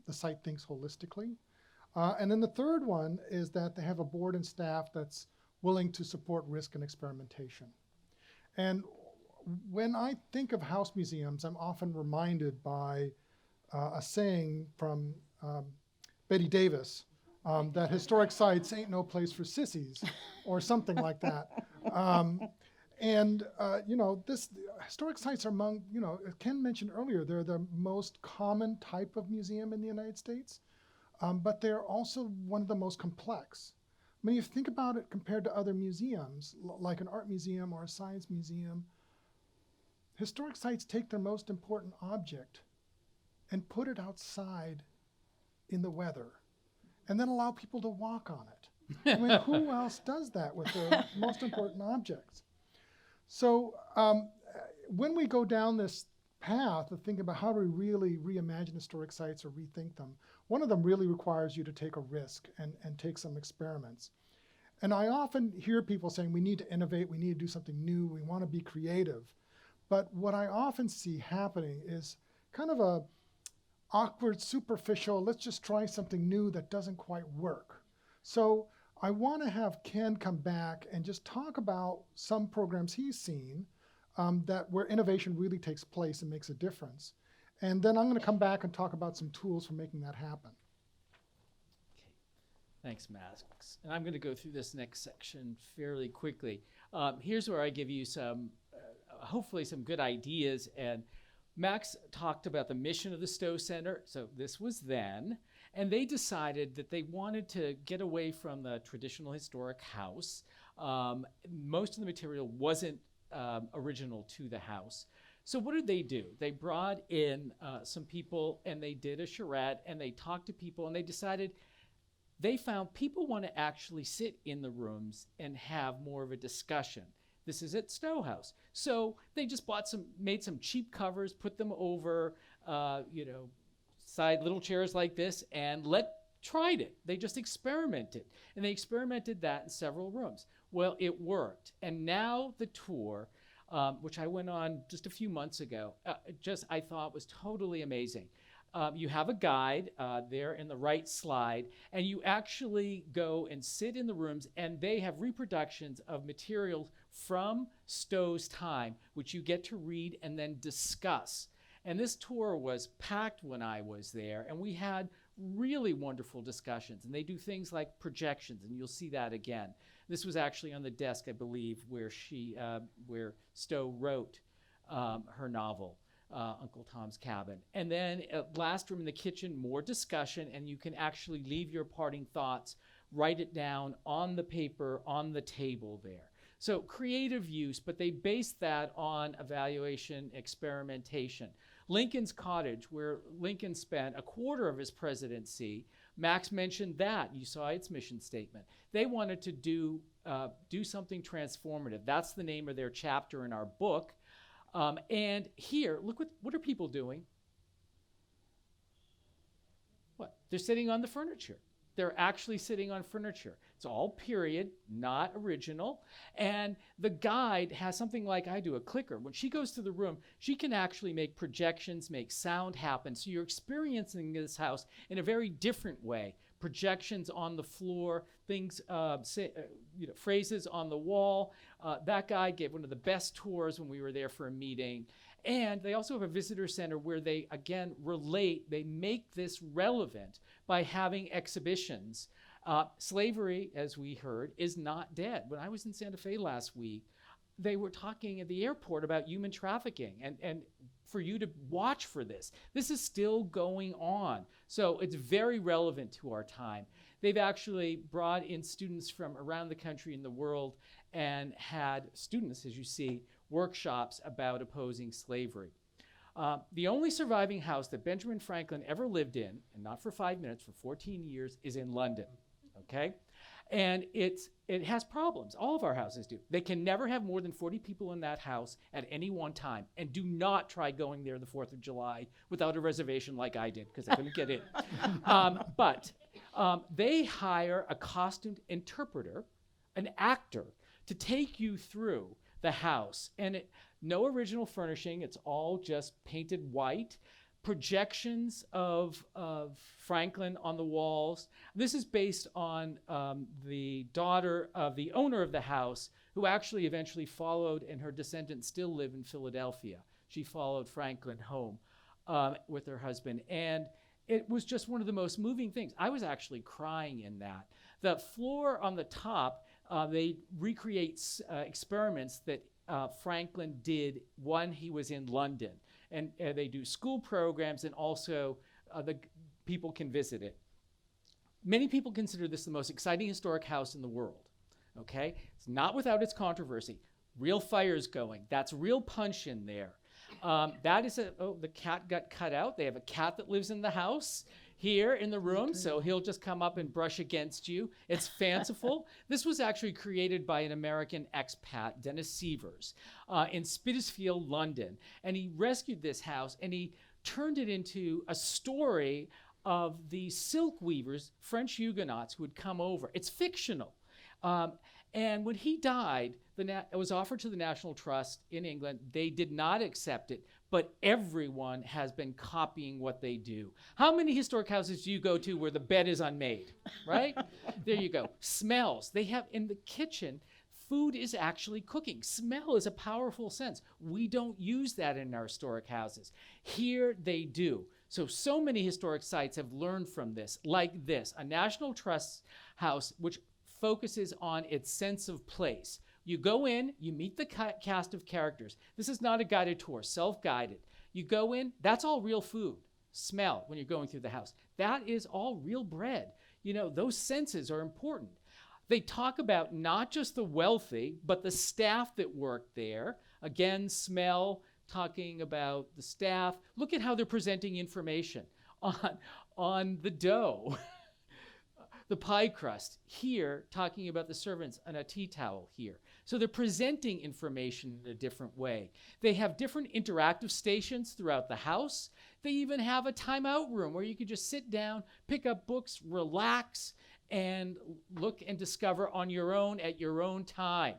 the site thinks holistically. And then the third one is that they have a board and staff that's willing to support risk and experimentation. And when I think of house museums, I'm often reminded by a saying from Betty Davis, that historic sites ain't no place for sissies, or something like that. This historic sites are among, as Ken mentioned earlier, they're the most common type of museum in the United States, but they're also one of the most complex. I mean, if you think about it compared to other museums, like an art museum or a science museum, historic sites take their most important object and put it outside in the weather, and then allow people to walk on it. I mean, who else does that with their most important objects? So when we go down this path of thinking about how do we really reimagine historic sites or rethink them, one of them really requires you to take a risk and take some experiments. And I often hear people saying, we need to innovate, we need to do something new, we want to be creative. But what I often see happening is kind of a awkward, superficial, let's just try something new that doesn't quite work. So I want to have Ken come back and just talk about some programs he's seen where innovation really takes place and makes a difference. And then I'm going to come back and talk about some tools for making that happen.
Thanks, Max. And I'm going to go through this next section fairly quickly. Here's where I give you some, hopefully some good ideas. And Max talked about the mission of the Stowe Center. So this was then. And they decided that they wanted to get away from the traditional historic house. Most of the material wasn't original to the house. So what did they do? They brought in some people and they did a charrette and they talked to people and they decided they found people want to actually sit in the rooms and have more of a discussion. This is at Stowe House. So they just made some cheap covers, put them over, side little chairs like this and tried it. They just experimented. And they experimented that in several rooms. Well, it worked. And now the tour, which I went on just a few months ago, I thought was totally amazing. You have a guide there in the right slide, and you actually go and sit in the rooms, and they have reproductions of materials from Stowe's time, which you get to read and then discuss. And this tour was packed when I was there, and we had really wonderful discussions. And they do things like projections, and you'll see that again. This was actually on the desk, I believe, where Stowe wrote her novel, Uncle Tom's Cabin. And then last room in the kitchen, more discussion, and you can actually leave your parting thoughts, write it down on the paper, on the table there. So creative use, but they based that on evaluation, experimentation. Lincoln's Cottage, where Lincoln spent a quarter of his presidency, Max mentioned that. You saw its mission statement. They wanted to do something transformative. That's the name of their chapter in our book. And here, look what are people doing? What? They're sitting on the furniture. They're actually sitting on furniture. It's all period, not original. And the guide has something like I do, a clicker. When she goes to the room, she can actually make projections, make sound happen. So you're experiencing this house in a very different way. Projections on the floor, things, phrases on the wall. That guy gave one of the best tours when we were there for a meeting. And they also have a visitor center where they, again, they make this relevant by having exhibitions. Slavery, as we heard, is not dead. When I was in Santa Fe last week, they were talking at the airport about human trafficking and for you to watch for this. This is still going on. So it's very relevant to our time. They've actually brought in students from around the country and the world and had students, as you see, workshops about opposing slavery. The only surviving house that Benjamin Franklin ever lived in, and not for 5 minutes, for 14 years, is in London, okay? And it has problems. All of our houses do. They can never have more than 40 people in that house at any one time. And do not try going there the 4th of July without a reservation like I did, because I couldn't get in. But they hire a costumed interpreter, an actor, to take you through the house. And no original furnishing. It's all just painted white. Projections of Franklin on the walls. This is based on the daughter of the owner of the house, who actually eventually followed, and her descendants still live in Philadelphia. She followed Franklin home with her husband. And it was just one of the most moving things. I was actually crying in that. The floor on the top, they recreate experiments that Franklin did when he was in London. And they do school programs, and also the people can visit it. Many people consider this the most exciting historic house in the world. Okay? It's not without its controversy. Real fires going. That's real punch in there. That is the cat got cut out. They have a cat that lives in the house here in the room, so he'll just come up and brush against you. It's fanciful. This was actually created by an American expat, Dennis Sievers, in Spitalfields, London. And he rescued this house, and he turned it into a story of the silk weavers, French Huguenots, who had come over. It's fictional. And when he died, it was offered to the National Trust in England. They did not accept it, but everyone has been copying what they do. How many historic houses do you go to where the bed is unmade, right? There you go. Smells. They have in the kitchen, food is actually cooking. Smell is a powerful sense. We don't use that in our historic houses. Here they do. So many historic sites have learned from this, like this, a National Trust house which focuses on its sense of place. You go in, you meet the cast of characters. This is not a guided tour, self-guided. You go in, that's all real food. Smell when you're going through the house. That is all real bread. You know, those senses are important. They talk about not just the wealthy, but the staff that work there. Again, smell, talking about the staff. Look at how they're presenting information on the dough. The pie crust here, talking about the servants and a tea towel here. So they're presenting information in a different way. They have different interactive stations throughout the house. They even have a timeout room where you can just sit down, pick up books, relax, and look and discover on your own at your own time.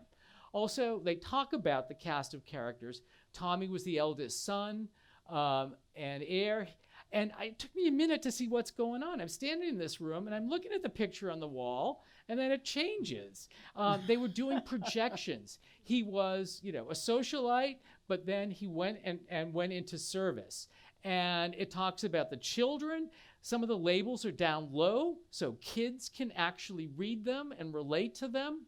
Also, they talk about the cast of characters. Tommy was the eldest son and heir. And it took me a minute to see what's going on. I'm standing in this room, and I'm looking at the picture on the wall, and then it changes. They were doing projections. He was, a socialite, but then he went and went into service. And it talks about the children. Some of the labels are down low, so kids can actually read them and relate to them.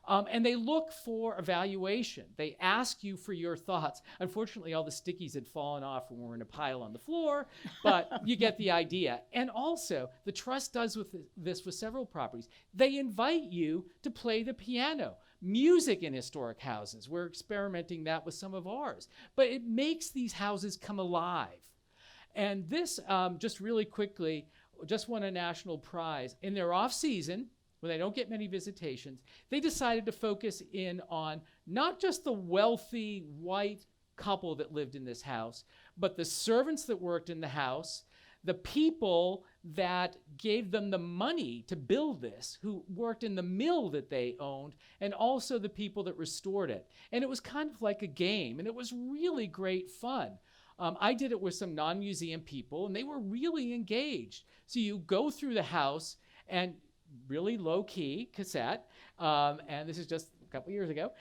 And they look for evaluation. They ask you for your thoughts. Unfortunately, all the stickies had fallen off and were in a pile on the floor, but you get the idea. And also, the Trust does this with several properties. They invite you to play the piano. Music in historic houses. We're experimenting that with some of ours. But it makes these houses come alive. And this, just really quickly, just won a national prize. In their off-season, when they don't get many visitations, they decided to focus in on not just the wealthy white couple that lived in this house, but the servants that worked in the house, the people that gave them the money to build this, who worked in the mill that they owned, and also the people that restored it. And it was kind of like a game, and it was really great fun. I did it with some non-museum people, and they were really engaged. So you go through the house, and really low-key cassette, and this is just a couple years ago,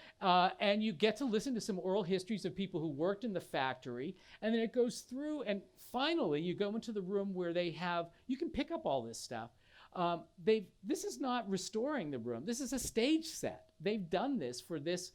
and you get to listen to some oral histories of people who worked in the factory, and then it goes through, and finally you go into the room where you can pick up all this stuff. This is not restoring the room. This is a stage set. They've done this for this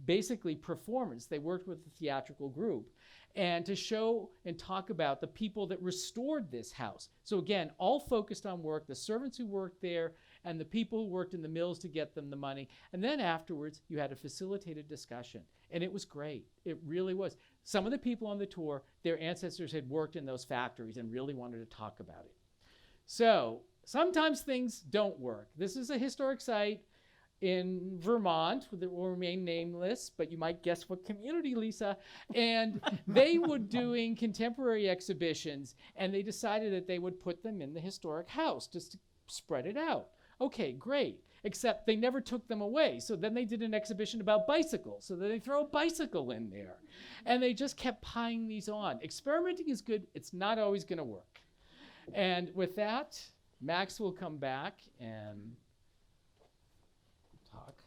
basically performance. They worked with the theatrical group, and to show and talk about the people that restored this house. So again, all focused on work, the servants who worked there and the people who worked in the mills to get them the money. And then afterwards, you had a facilitated discussion. And it was great. It really was. Some of the people on the tour, their ancestors had worked in those factories and really wanted to talk about it. So sometimes things don't work. This is a historic site in Vermont that will remain nameless, but you might guess what community, Lisa. And they were doing contemporary exhibitions, and they decided that they would put them in the historic house just to spread it out. Okay, great. Except they never took them away. So then they did an exhibition about bicycles. So then they throw a bicycle in there. And they just kept piling these on. Experimenting is good. It's not always going to work. And with that, Max will come back and talk.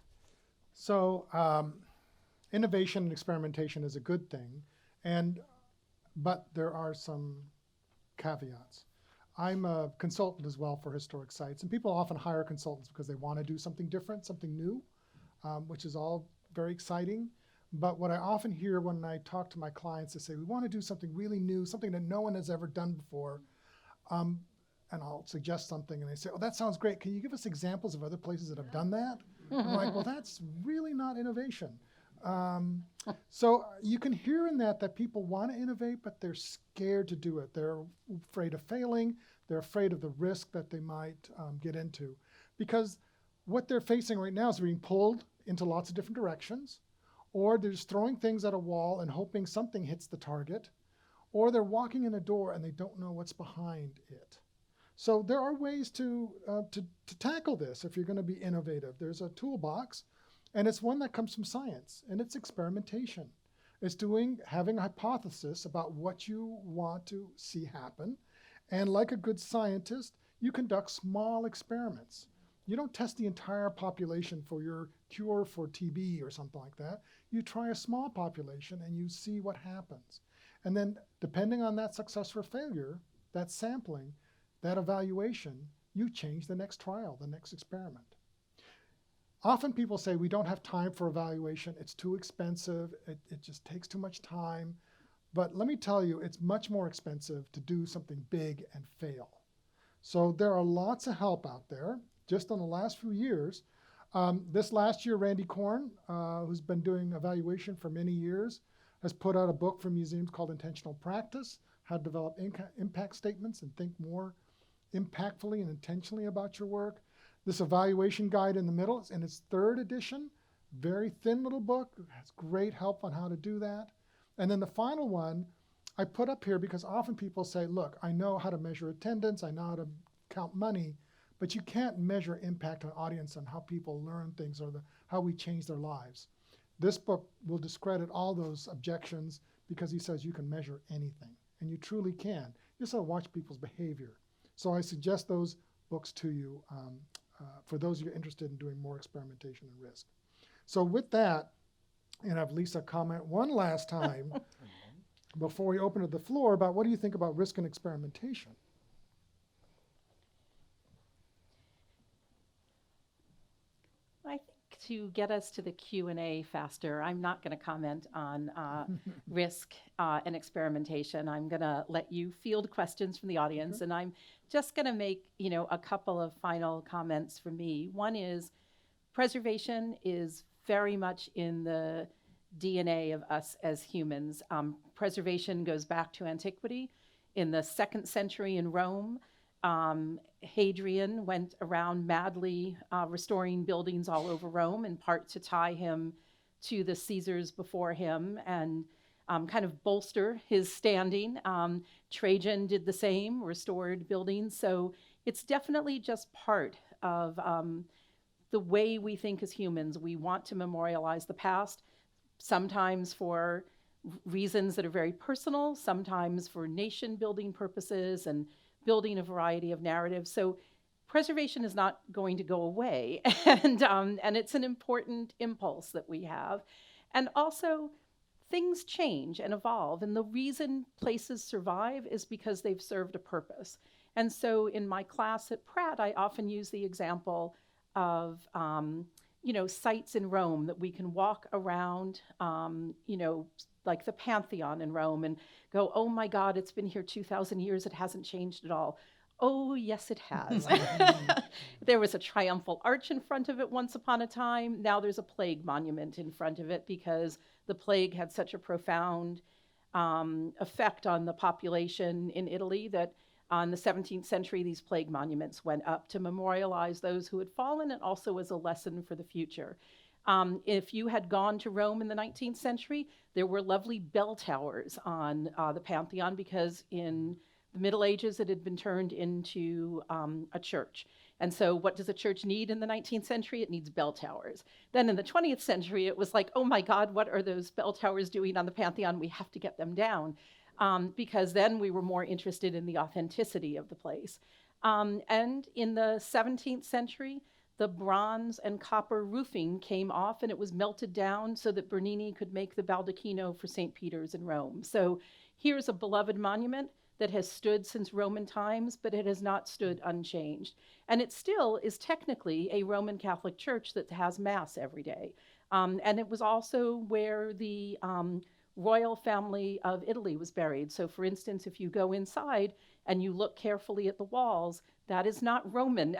So innovation and experimentation is a good thing, but there are some caveats. I'm a consultant as well for historic sites, and people often hire consultants because they want to do something different, something new, which is all very exciting. But what I often hear when I talk to my clients, they say, we want to do something really new, something that no one has ever done before. And I'll suggest something, and they say, oh, that sounds great. Can you give us examples of other places that have done that? I'm like, well, that's really not innovation. So you can hear in that people want to innovate, but they're scared to do it. They're afraid of failing. They're afraid of the risk that they might get into. Because what they're facing right now is being pulled into lots of different directions, or they're just throwing things at a wall and hoping something hits the target, or they're walking in a door and they don't know what's behind it. So there are ways to tackle this if you're going to be innovative. There's a toolbox, and it's one that comes from science, and it's experimentation. It's having a hypothesis about what you want to see happen, and like a good scientist, you conduct small experiments. You don't test the entire population for your cure for TB or something like that. You try a small population and you see what happens. And then depending on that success or failure, that sampling, that evaluation, you change the next trial, the next experiment. Often people say we don't have time for evaluation, it's too expensive, it just takes too much time. But let me tell you, it's much more expensive to do something big and fail. So there are lots of help out there. Just in the last few years, this last year, Randy Korn, who's been doing evaluation for many years, has put out a book for museums called Intentional Practice, How to Develop Impact Statements and Think More Impactfully and Intentionally About Your Work. This evaluation guide in the middle is in its 3rd edition, very thin little book, has great help on how to do that. And then the final one I put up here because often people say, look, I know how to measure attendance, I know how to count money, but you can't measure impact on audience on how people learn things or how we change their lives. This book will discredit all those objections because he says you can measure anything, and you truly can. You just have to watch people's behavior. So I suggest those books to you for those of you interested in doing more experimentation and risk. So with that, and have Lisa comment one last time before we open to the floor about what do you think about risk and experimentation?
I think to get us to the Q&A faster, I'm not going to comment on risk and experimentation. I'm going to let you field questions from the audience, and I'm just going to make, a couple of final comments from me. One is preservation is very much in the DNA of us as humans. Preservation goes back to antiquity. In the 2nd century in Rome, Hadrian went around madly restoring buildings all over Rome, in part to tie him to the Caesars before him and kind of bolster his standing. Trajan did the same, restored buildings. So it's definitely just part of the way we think as humans. We want to memorialize the past, sometimes for reasons that are very personal, sometimes for nation building purposes and building a variety of narratives. So preservation is not going to go away. And it's an important impulse that we have. And also, things change and evolve. And the reason places survive is because they've served a purpose. And so in my class at Pratt, I often use the example of sites in Rome that we can walk around, like the Pantheon in Rome and go, oh my God, it's been here 2,000 years, it hasn't changed at all. Oh, yes, it has. There was a triumphal arch in front of it once upon a time. Now there's a plague monument in front of it because the plague had such a profound effect on the population in Italy that in the 17th century, these plague monuments went up to memorialize those who had fallen and also as a lesson for the future. If you had gone to Rome in the 19th century, there were lovely bell towers on the Pantheon because in the Middle Ages it had been turned into a church. And so what does a church need in the 19th century? It needs bell towers. Then in the 20th century, it was like, oh my God, what are those bell towers doing on the Pantheon? We have to get them down. Because then we were more interested in the authenticity of the place. And in the 17th century, the bronze and copper roofing came off and it was melted down so that Bernini could make the baldacchino for St. Peter's in Rome. So here's a beloved monument that has stood since Roman times, but it has not stood unchanged. And it still is technically a Roman Catholic church that has Mass every day. And it was also where the royal family of Italy was buried. So for instance, if you go inside and you look carefully at the walls, that is not Roman.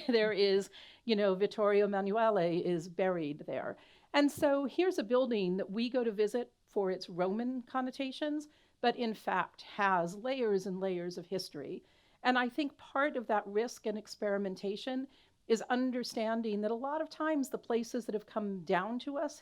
There is, Vittorio Emanuele is buried there. And so here's a building that we go to visit for its Roman connotations, but in fact has layers and layers of history. And I think part of that risk and experimentation is understanding that a lot of times the places that have come down to us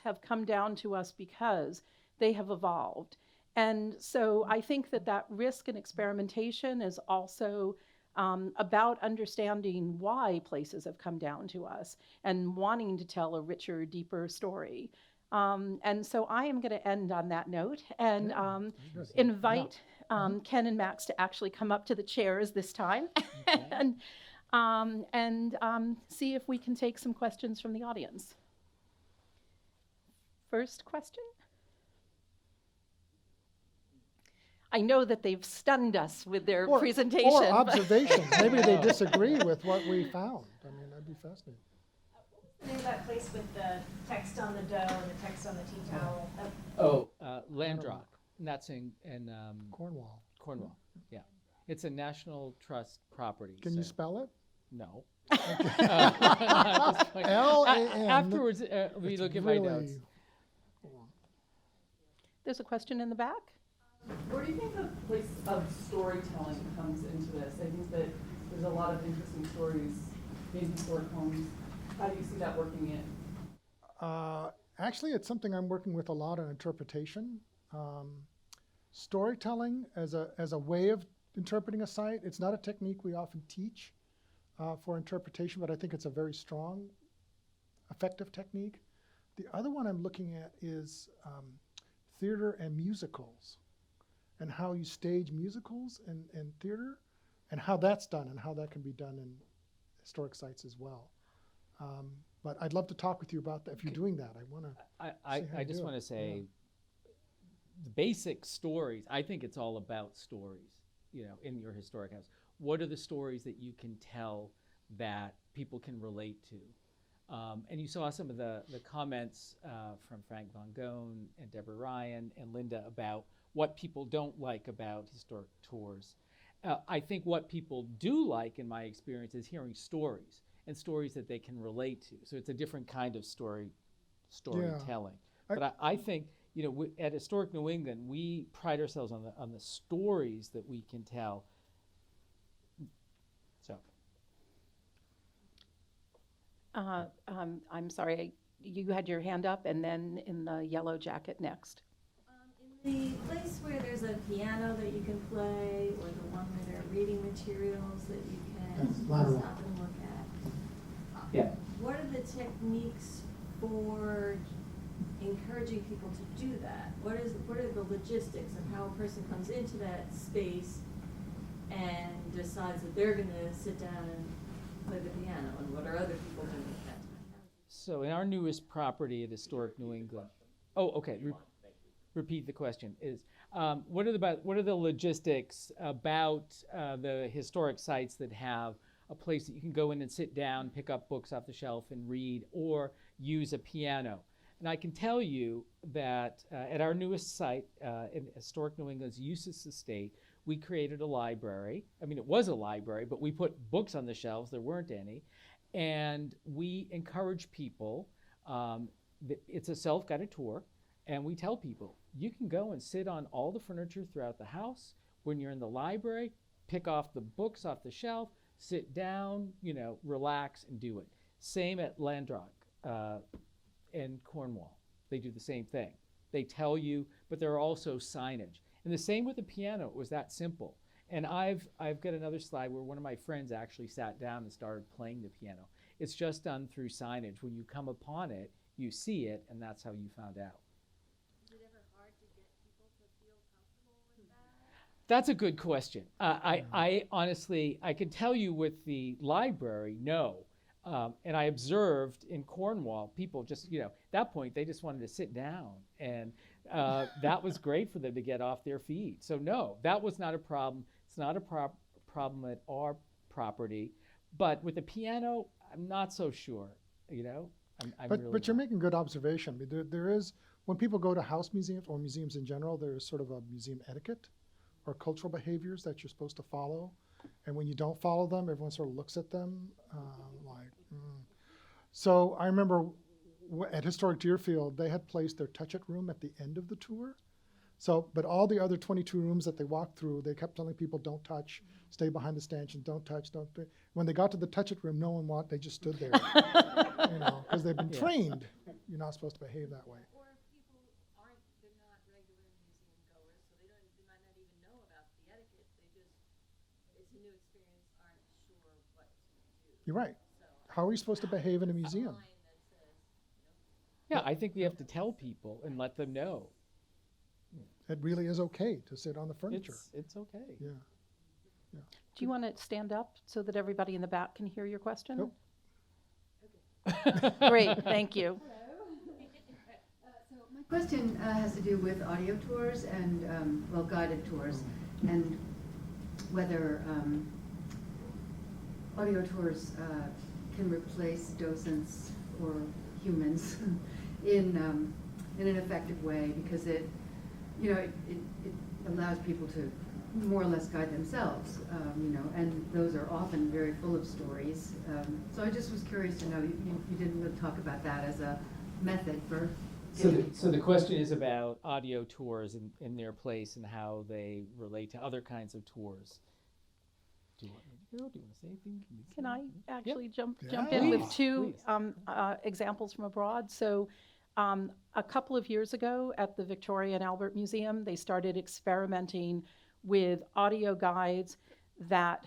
because they have evolved. And so I think that risk and experimentation is also about understanding why places have come down to us and wanting to tell a richer, deeper story. And so I am going to end on that note and invite Ken and Max to actually come up to the chairs this time and see if we can take some questions from the audience. First question. I know that they've stunned us with their presentation.
Or observations. Maybe they disagree with what we found. I mean, that'd be fascinating.
What's the name of that place with the text on the dough and the text on the tea towel?
Landrock. And that's in
Cornwall.
Yeah. It's a National Trust property.
Can you spell it?
No.
L-A-N.
Afterwards, we look at my notes.
There's a question in the back.
Where do you think the place of storytelling comes into this? I think that there's a lot of interesting stories in historic homes. How do you see that working in?
Actually, it's something I'm working with a lot on interpretation. Storytelling as a way of interpreting a site. It's not a technique we often teach for interpretation, but I think it's a very strong, effective technique. The other one I'm looking at is theater and musicals, and how you stage musicals and theater, and how that's done, and how that can be done in historic sites as well. But I'd love to talk with you about that. If you're doing that, I want to.
I just want to say, the basic stories. I think it's all about stories. In your historic house, what are the stories that you can tell that people can relate to? And you saw some of the comments from Frank Von Goen and Deborah Ryan and Linda about what people don't like about historic tours. I think what people do like, in my experience, is hearing stories and stories that they can relate to. So it's a different kind of storytelling.
Yeah.
But I think, at Historic New England, we pride ourselves on the stories that we can tell. So.
I'm sorry, you had your hand up, and then in the yellow jacket next.
In the place where there's a piano that you can play, or the one where there are reading materials that you can stop and look at.
Yeah.
What are the techniques for encouraging people to do that? What are the logistics of how a person comes into that space and decides that they're going to sit down and play the piano, and what are other people doing at that time?
So in our newest property at Historic New England, repeat the question, is what are the logistics about the historic sites that have a place that you can go in and sit down, pick up books off the shelf and read, or use a piano? And I can tell you that at our newest site in Historic New England's Eustis Estate, we created a library. I mean, it was a library, but we put books on the shelves. There weren't any. And we encourage people. It's a self-guided tour. And we tell people, you can go and sit on all the furniture throughout the house. When you're in the library, pick off the books off the shelf, sit down, relax and do it. Same at Landrock in Cornwall. They do the same thing. They tell you, but there are also signage. And the same with the piano. It was that simple. And I've got another slide where one of my friends actually sat down and started playing the piano. It's just done through signage. When you come upon it, you see it, and that's how you found out.
Is it ever hard to get people to feel comfortable with that?
That's a good question. I honestly, I can tell you with the library, no. And I observed in Cornwall, people just, at that point, they just wanted to sit down. And that was great for them to get off their feet. So no, that was not a problem. It's not a problem at our property. But with the piano, I'm not so sure, you know? I'm
But,
really
but you're
not.
making good observation. I mean, there is, when people go to house museums or museums in general, there is sort of a museum etiquette or cultural behaviors that you're supposed to follow. And when you don't follow them, everyone sort of looks at them like, mm. So I remember at Historic Deerfield, they had placed their touch-it room at the end of the tour. So, but all the other 22 rooms that they walked through, they kept telling people, don't touch, stay behind the stanchions, don't touch, don't. When they got to the touch-it room, no one walked, they just stood there, you know, because they've been
Yeah.
trained. You're not supposed to behave that way.
Or if people aren't, they're not regular museum goers, so they might not even know about the etiquette. They just, it's a new experience, aren't sure what to do.
You're right.
So
How are you supposed to behave in a
a
museum?
sign that says, you know,
Yeah, I think we have to tell people and let them know.
It really is okay to sit on the furniture.
It's okay.
Yeah.
Do you want to stand up so that everybody in the back can hear your question?
Nope.
Great, thank you.
So my question has to do with audio tours and, well, guided tours, and whether audio tours can replace docents or humans in an effective way, because it allows people to more or less guide themselves, and those are often very full of stories. So I just was curious to know, you didn't really talk about that as a method for.
So the question is about audio tours in their place and how they relate to other kinds of tours. Do you want me to go? Do you want to say anything?
Can I actually jump
Yeah,
in with
please,
two
please.
examples from abroad? So a couple of years ago at the Victoria and Albert Museum, they started experimenting with audio guides that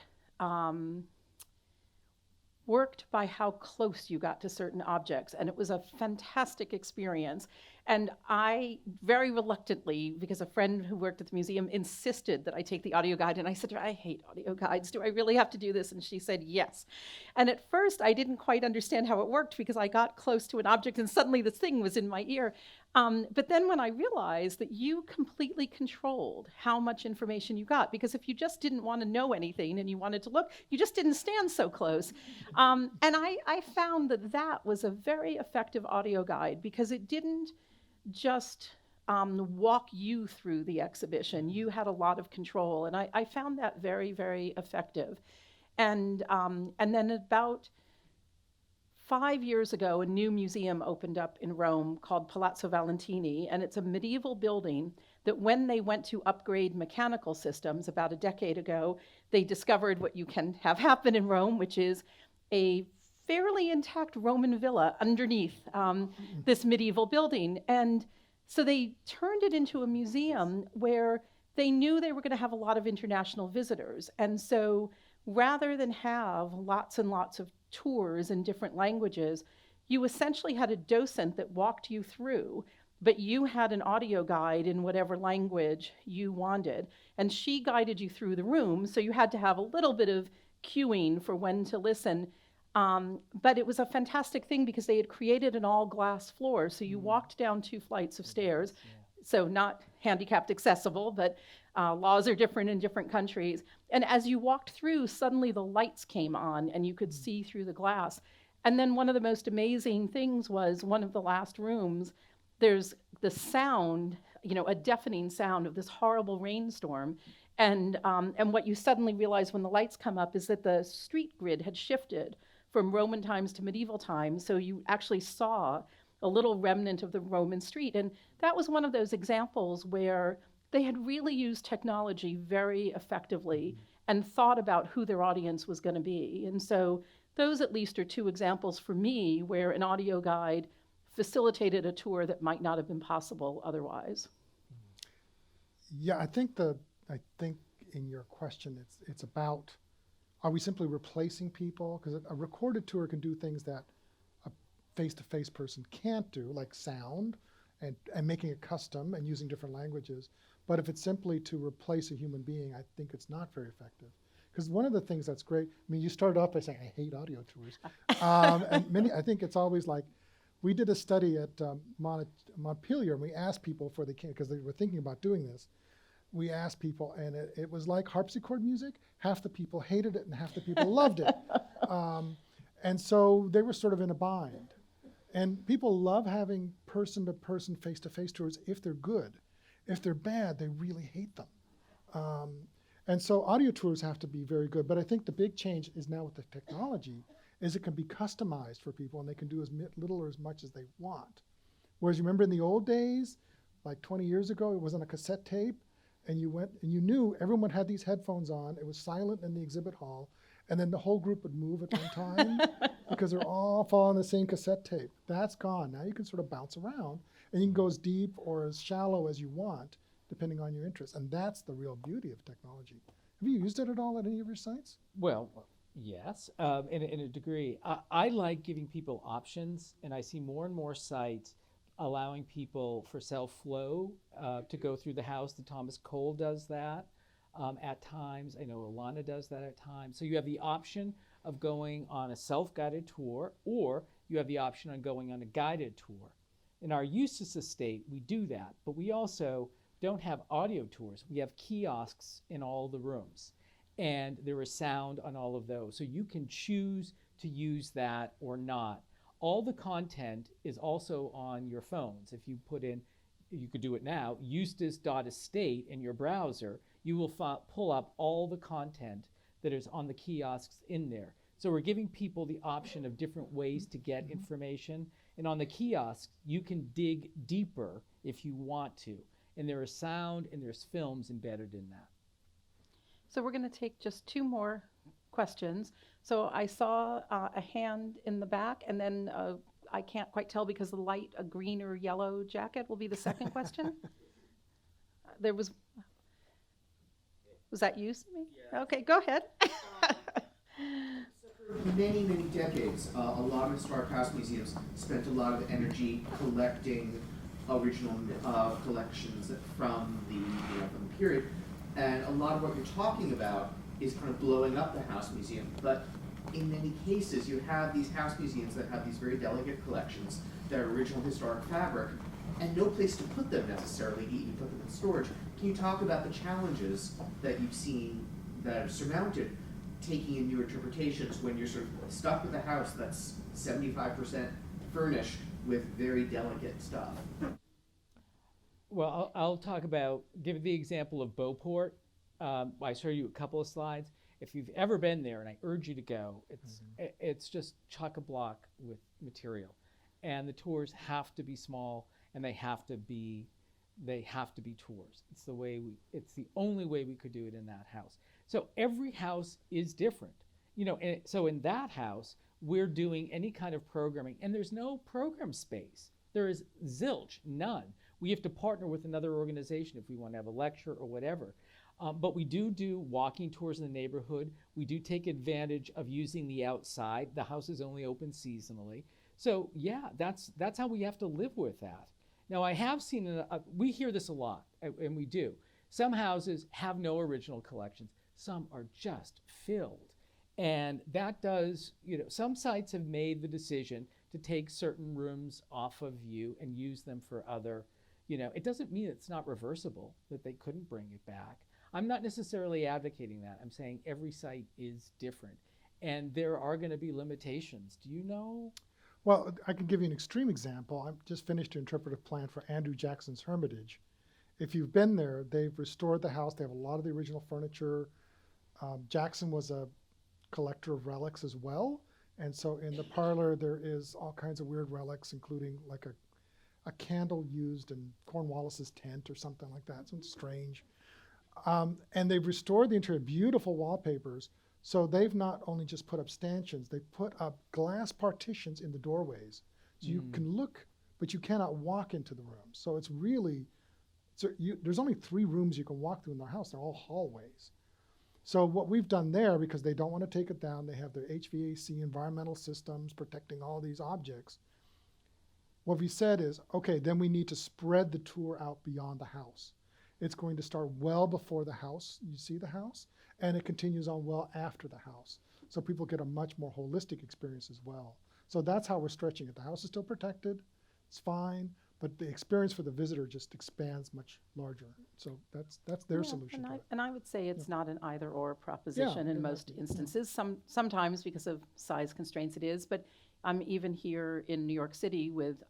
worked by how close you got to certain objects. And it was a fantastic experience. And I very reluctantly, because a friend who worked at the museum insisted that I take the audio guide, and I said to her, I hate audio guides. Do I really have to do this? And she said, yes. And at first, I didn't quite understand how it worked, because I got close to an object and suddenly this thing was in my ear. But then when I realized that you completely controlled how much information you got, because if you just didn't want to know anything and you wanted to look, you just didn't stand so close. And I found that that was a very effective audio guide, because it didn't just walk you through the exhibition. You had a lot of control, and I found that very, very effective. And then about 5 years ago, a new museum opened up in Rome called Palazzo Valentini, and it's a medieval building that when they went to upgrade mechanical systems about a decade ago, they discovered what you can have happen in Rome, which is a fairly intact Roman villa underneath this medieval building. And so they turned it into a museum where they knew they were going to have a lot of international visitors. And so rather than have lots and lots of tours in different languages, you essentially had a docent that walked you through, but you had an audio guide in whatever language you wanted. And she guided you through the room, so you had to have a little bit of cueing for when to listen. But it was a fantastic thing, because they had created an all-glass floor, so you walked down 2 flights of stairs, so not handicapped accessible, but laws are different in different countries. And as you walked through, suddenly the lights came on and you could see through the glass. And then one of the most amazing things was, one of the last rooms, there's the sound, a deafening sound of this horrible rainstorm. And what you suddenly realize when the lights come up is that the street grid had shifted from Roman times to medieval times. So you actually saw a little remnant of the Roman street. And that was one of those examples where they had really used technology very effectively and thought about who their audience was going to be. And so those at least are 2 examples for me where an audio guide facilitated a tour that might not have been possible otherwise.
Yeah, I think in your question, it's about, are we simply replacing people? Because a recorded tour can do things that a face-to-face person can't do, like sound and making it custom and using different languages. But if it's simply to replace a human being, I think it's not very effective. Because one of the things that's great, you started off by saying, I hate audio tours. And I think it's always like, we did a study at Montpelier, and we asked people because they were thinking about doing this. we asked people, and it was like harpsichord music. Half the people hated it and half the people loved it. And so they were sort of in a bind. And people love having person-to-person, face-to-face tours if they're good. If they're bad, they really hate them. And so audio tours have to be very good. But I think the big change is now with the technology is it can be customized for people, and they can do as little or as much as they want. Whereas you remember in the old days, like 20 years ago, it was on a cassette tape, and you went and you knew everyone had these headphones on. It was silent in the exhibit hall, and then the whole group would move at one time because they're all following the same cassette tape. That's gone. Now you can sort of bounce around, and you can go as deep or as shallow as you want, depending on your interest. And that's the real beauty of technology. Have you used it at all at any of your sites?
Well, yes, in a degree. I like giving people options, and I see more and more sites allowing people for self-flow to go through the house. The Thomas Cole does that at times. I know Alana does that at times. So you have the option of going on a self-guided tour, or you have the option on going on a guided tour. In our Eustis estate, we do that, but we also don't have audio tours. We have kiosks in all the rooms, and there is sound on all of those. So you can choose to use that or not. All the content is also on your phones. If you put in, you could do it now, eustis.estate in your browser, you will pull up all the content that is on the kiosks in there. So we're giving people the option of different ways to get information. And on the kiosks, you can dig deeper if you want to. And there is sound and there's films embedded in that.
So we're going to take just two more questions. So I saw a hand in the back, and then I can't quite tell because of the light, a green or yellow jacket will be the second question. There was that you? Yeah. Okay, go ahead.
For many, many decades, a lot of historic house museums spent a lot of energy collecting original collections from the period. And a lot of what you're talking about is kind of blowing up the house museum. But in many cases, you have these house museums that have these very delicate collections that are original historic fabric, and no place to put them necessarily to even put them in storage. Can you talk about the challenges that you've seen that are surmounted taking in new interpretations when you're sort of stuck with a house that's 75% furnished with very delicate stuff?
Well, I'll talk about, give the example of Beauport. I showed you a couple of slides. If you've ever been there, and I urge you to go, it's just chock-a-block with material. And the tours have to be small, and they have to be tours. It's the only way we could do it in that house. So every house is different. And so in that house, we're doing any kind of programming, and there's no program space. There is zilch, none. We have to partner with another organization if we want to have a lecture or whatever. But we do walking tours in the neighborhood. We do take advantage of using the outside. The house is only open seasonally. So yeah, that's how we have to live with that. Now I have seen, we hear this a lot, and we do. Some houses have no original collections. Some are just filled. And that does, some sites have made the decision to take certain rooms off of view and use them for other, it doesn't mean it's not reversible, that they couldn't bring it back. I'm not necessarily advocating that. I'm saying every site is different, and there are going to be limitations. Do you know?
Well, I can give you an extreme example. I've just finished an interpretive plan for Andrew Jackson's Hermitage. If you've been there, they've restored the house. They have a lot of the original furniture. Jackson was a collector of relics as well. And so in the parlor, there is all kinds of weird relics, including like a candle used in Cornwallis's tent or something like that, something strange. And they've restored the interior, beautiful wallpapers. So they've not only just put up stanchions, they put up glass partitions in the doorways. So you can look, but you cannot walk into the rooms. So it's really, there's only 3 rooms you can walk through in their house. They're all hallways. So what we've done there, because they don't want to take it down, they have their HVAC environmental systems protecting all these objects. What we said is, okay, then we need to spread the tour out beyond the house. It's going to start well before the house, you see the house, and it continues on well after the house. So people get a much more holistic experience as well. So that's how we're stretching it. The house is still protected, it's fine, but the experience for the visitor just expands much larger. So that's their solution to it.
And I would say it's not an either-or proposition in most
exactly.
instances. Sometimes because of size constraints it is, but even here in New York City with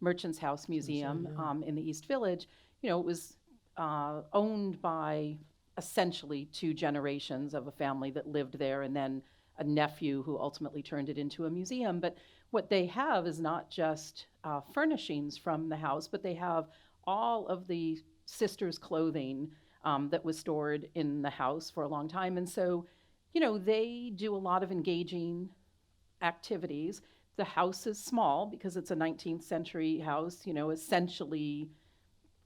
Merchants House Museum in the East Village, you know, it was owned by essentially 2 generations of a family that lived there, and then a nephew who ultimately turned it into a museum. But what they have is not just furnishings from the house, but they have all of the sisters' clothing that was stored in the house for a long time. And so, you know, they do a lot of engaging activities. The house is small because it's a 19th century house, you know, essentially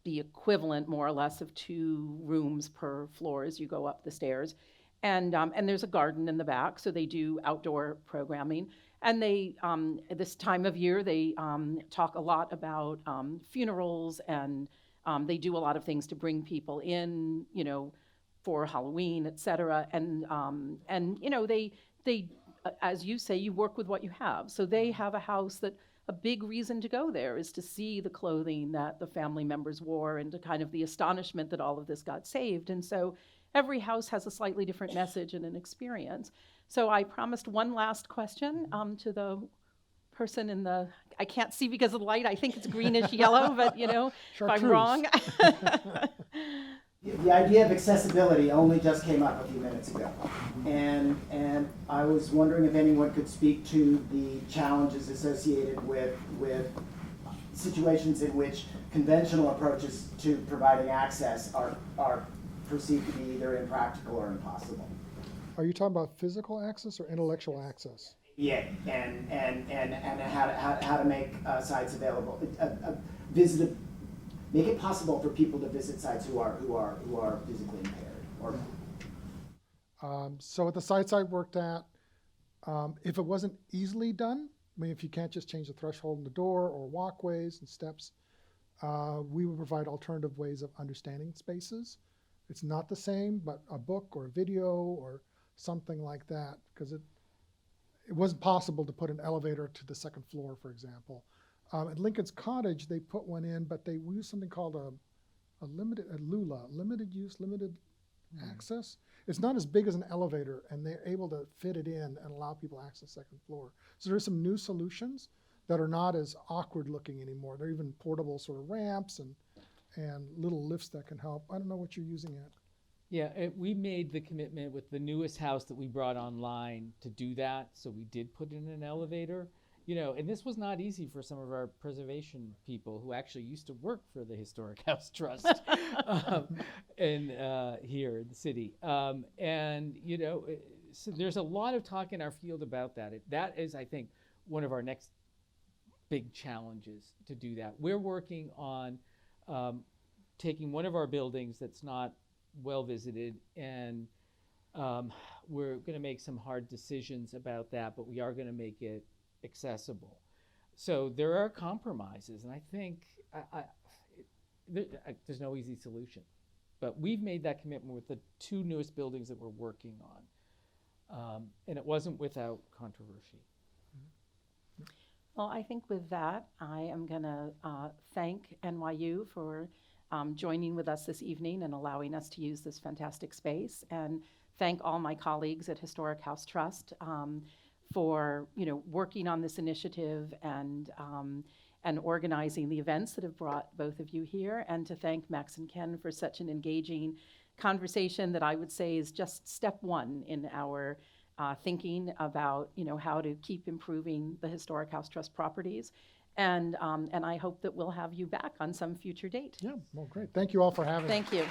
the equivalent more or less of 2 rooms per floor as you go up the stairs. And there's a garden in the back, so they do outdoor programming. And they, this time of year, they talk a lot about funerals, and they do a lot of things to bring people in, you know, for Halloween, et cetera. And you know, they as you say, you work with what you have. So they have a house that a big reason to go there is to see the clothing that the family members wore and to kind of the astonishment that all of this got saved. And so every house has a slightly different message and an experience. So I promised one last question to the person in the, I can't see because of the light, I think it's greenish yellow, but you know, if I'm wrong.
The idea of accessibility only just came up a few minutes ago. And I was wondering if anyone could speak to the challenges associated with situations in which conventional approaches to providing access are perceived to be either impractical or impossible.
Are you talking about physical access or intellectual access?
Yeah, and how to make sites available, make it possible for people to visit sites who are physically impaired. Or
So at the sites I worked at, if it wasn't easily done, I mean, if you can't just change the threshold in the door or walkways and steps, we would provide alternative ways of understanding spaces. It's not the same, but a book or a video or something like that, because it wasn't possible to put an elevator to the 2nd floor, for example. At Lincoln's Cottage, they put one in, but they used something called a LULA, limited use, limited access. It's not as big as an elevator, and they're able to fit it in and allow people access 2nd floor. So there's some new solutions that are not as awkward looking anymore. They're even portable sort of ramps and little lifts that can help. I don't know what you're using it.
Yeah, we made the commitment with the newest house that we brought online to do that. So we did put in an elevator, you know, and this was not easy for some of our preservation people who actually used to work for the Historic House Trust and here in the city. And, you know, so there's a lot of talk in our field about that. That is, I think, one of our next big challenges to do that. We're working on taking one of our buildings that's not well visited, and we're going to make some hard decisions about that, but we are going to make it accessible. So there are compromises, and I think there's no easy solution. But we've made that commitment with the 2 newest buildings that we're working on, and it wasn't without controversy.
Well, I think with that, I am going to thank NYU for joining with us this evening and allowing us to use this fantastic space, and thank all my colleagues at Historic House Trust for, you know, working on this initiative and organizing the events that have brought both of you here, and to thank Max and Ken for such an engaging conversation that I would say is just step 1 in our thinking about, you know, how to keep improving the Historic House Trust properties. And I hope that we'll have you back on some future date.
Yeah, well, great. Thank you all for having me.
Thank you.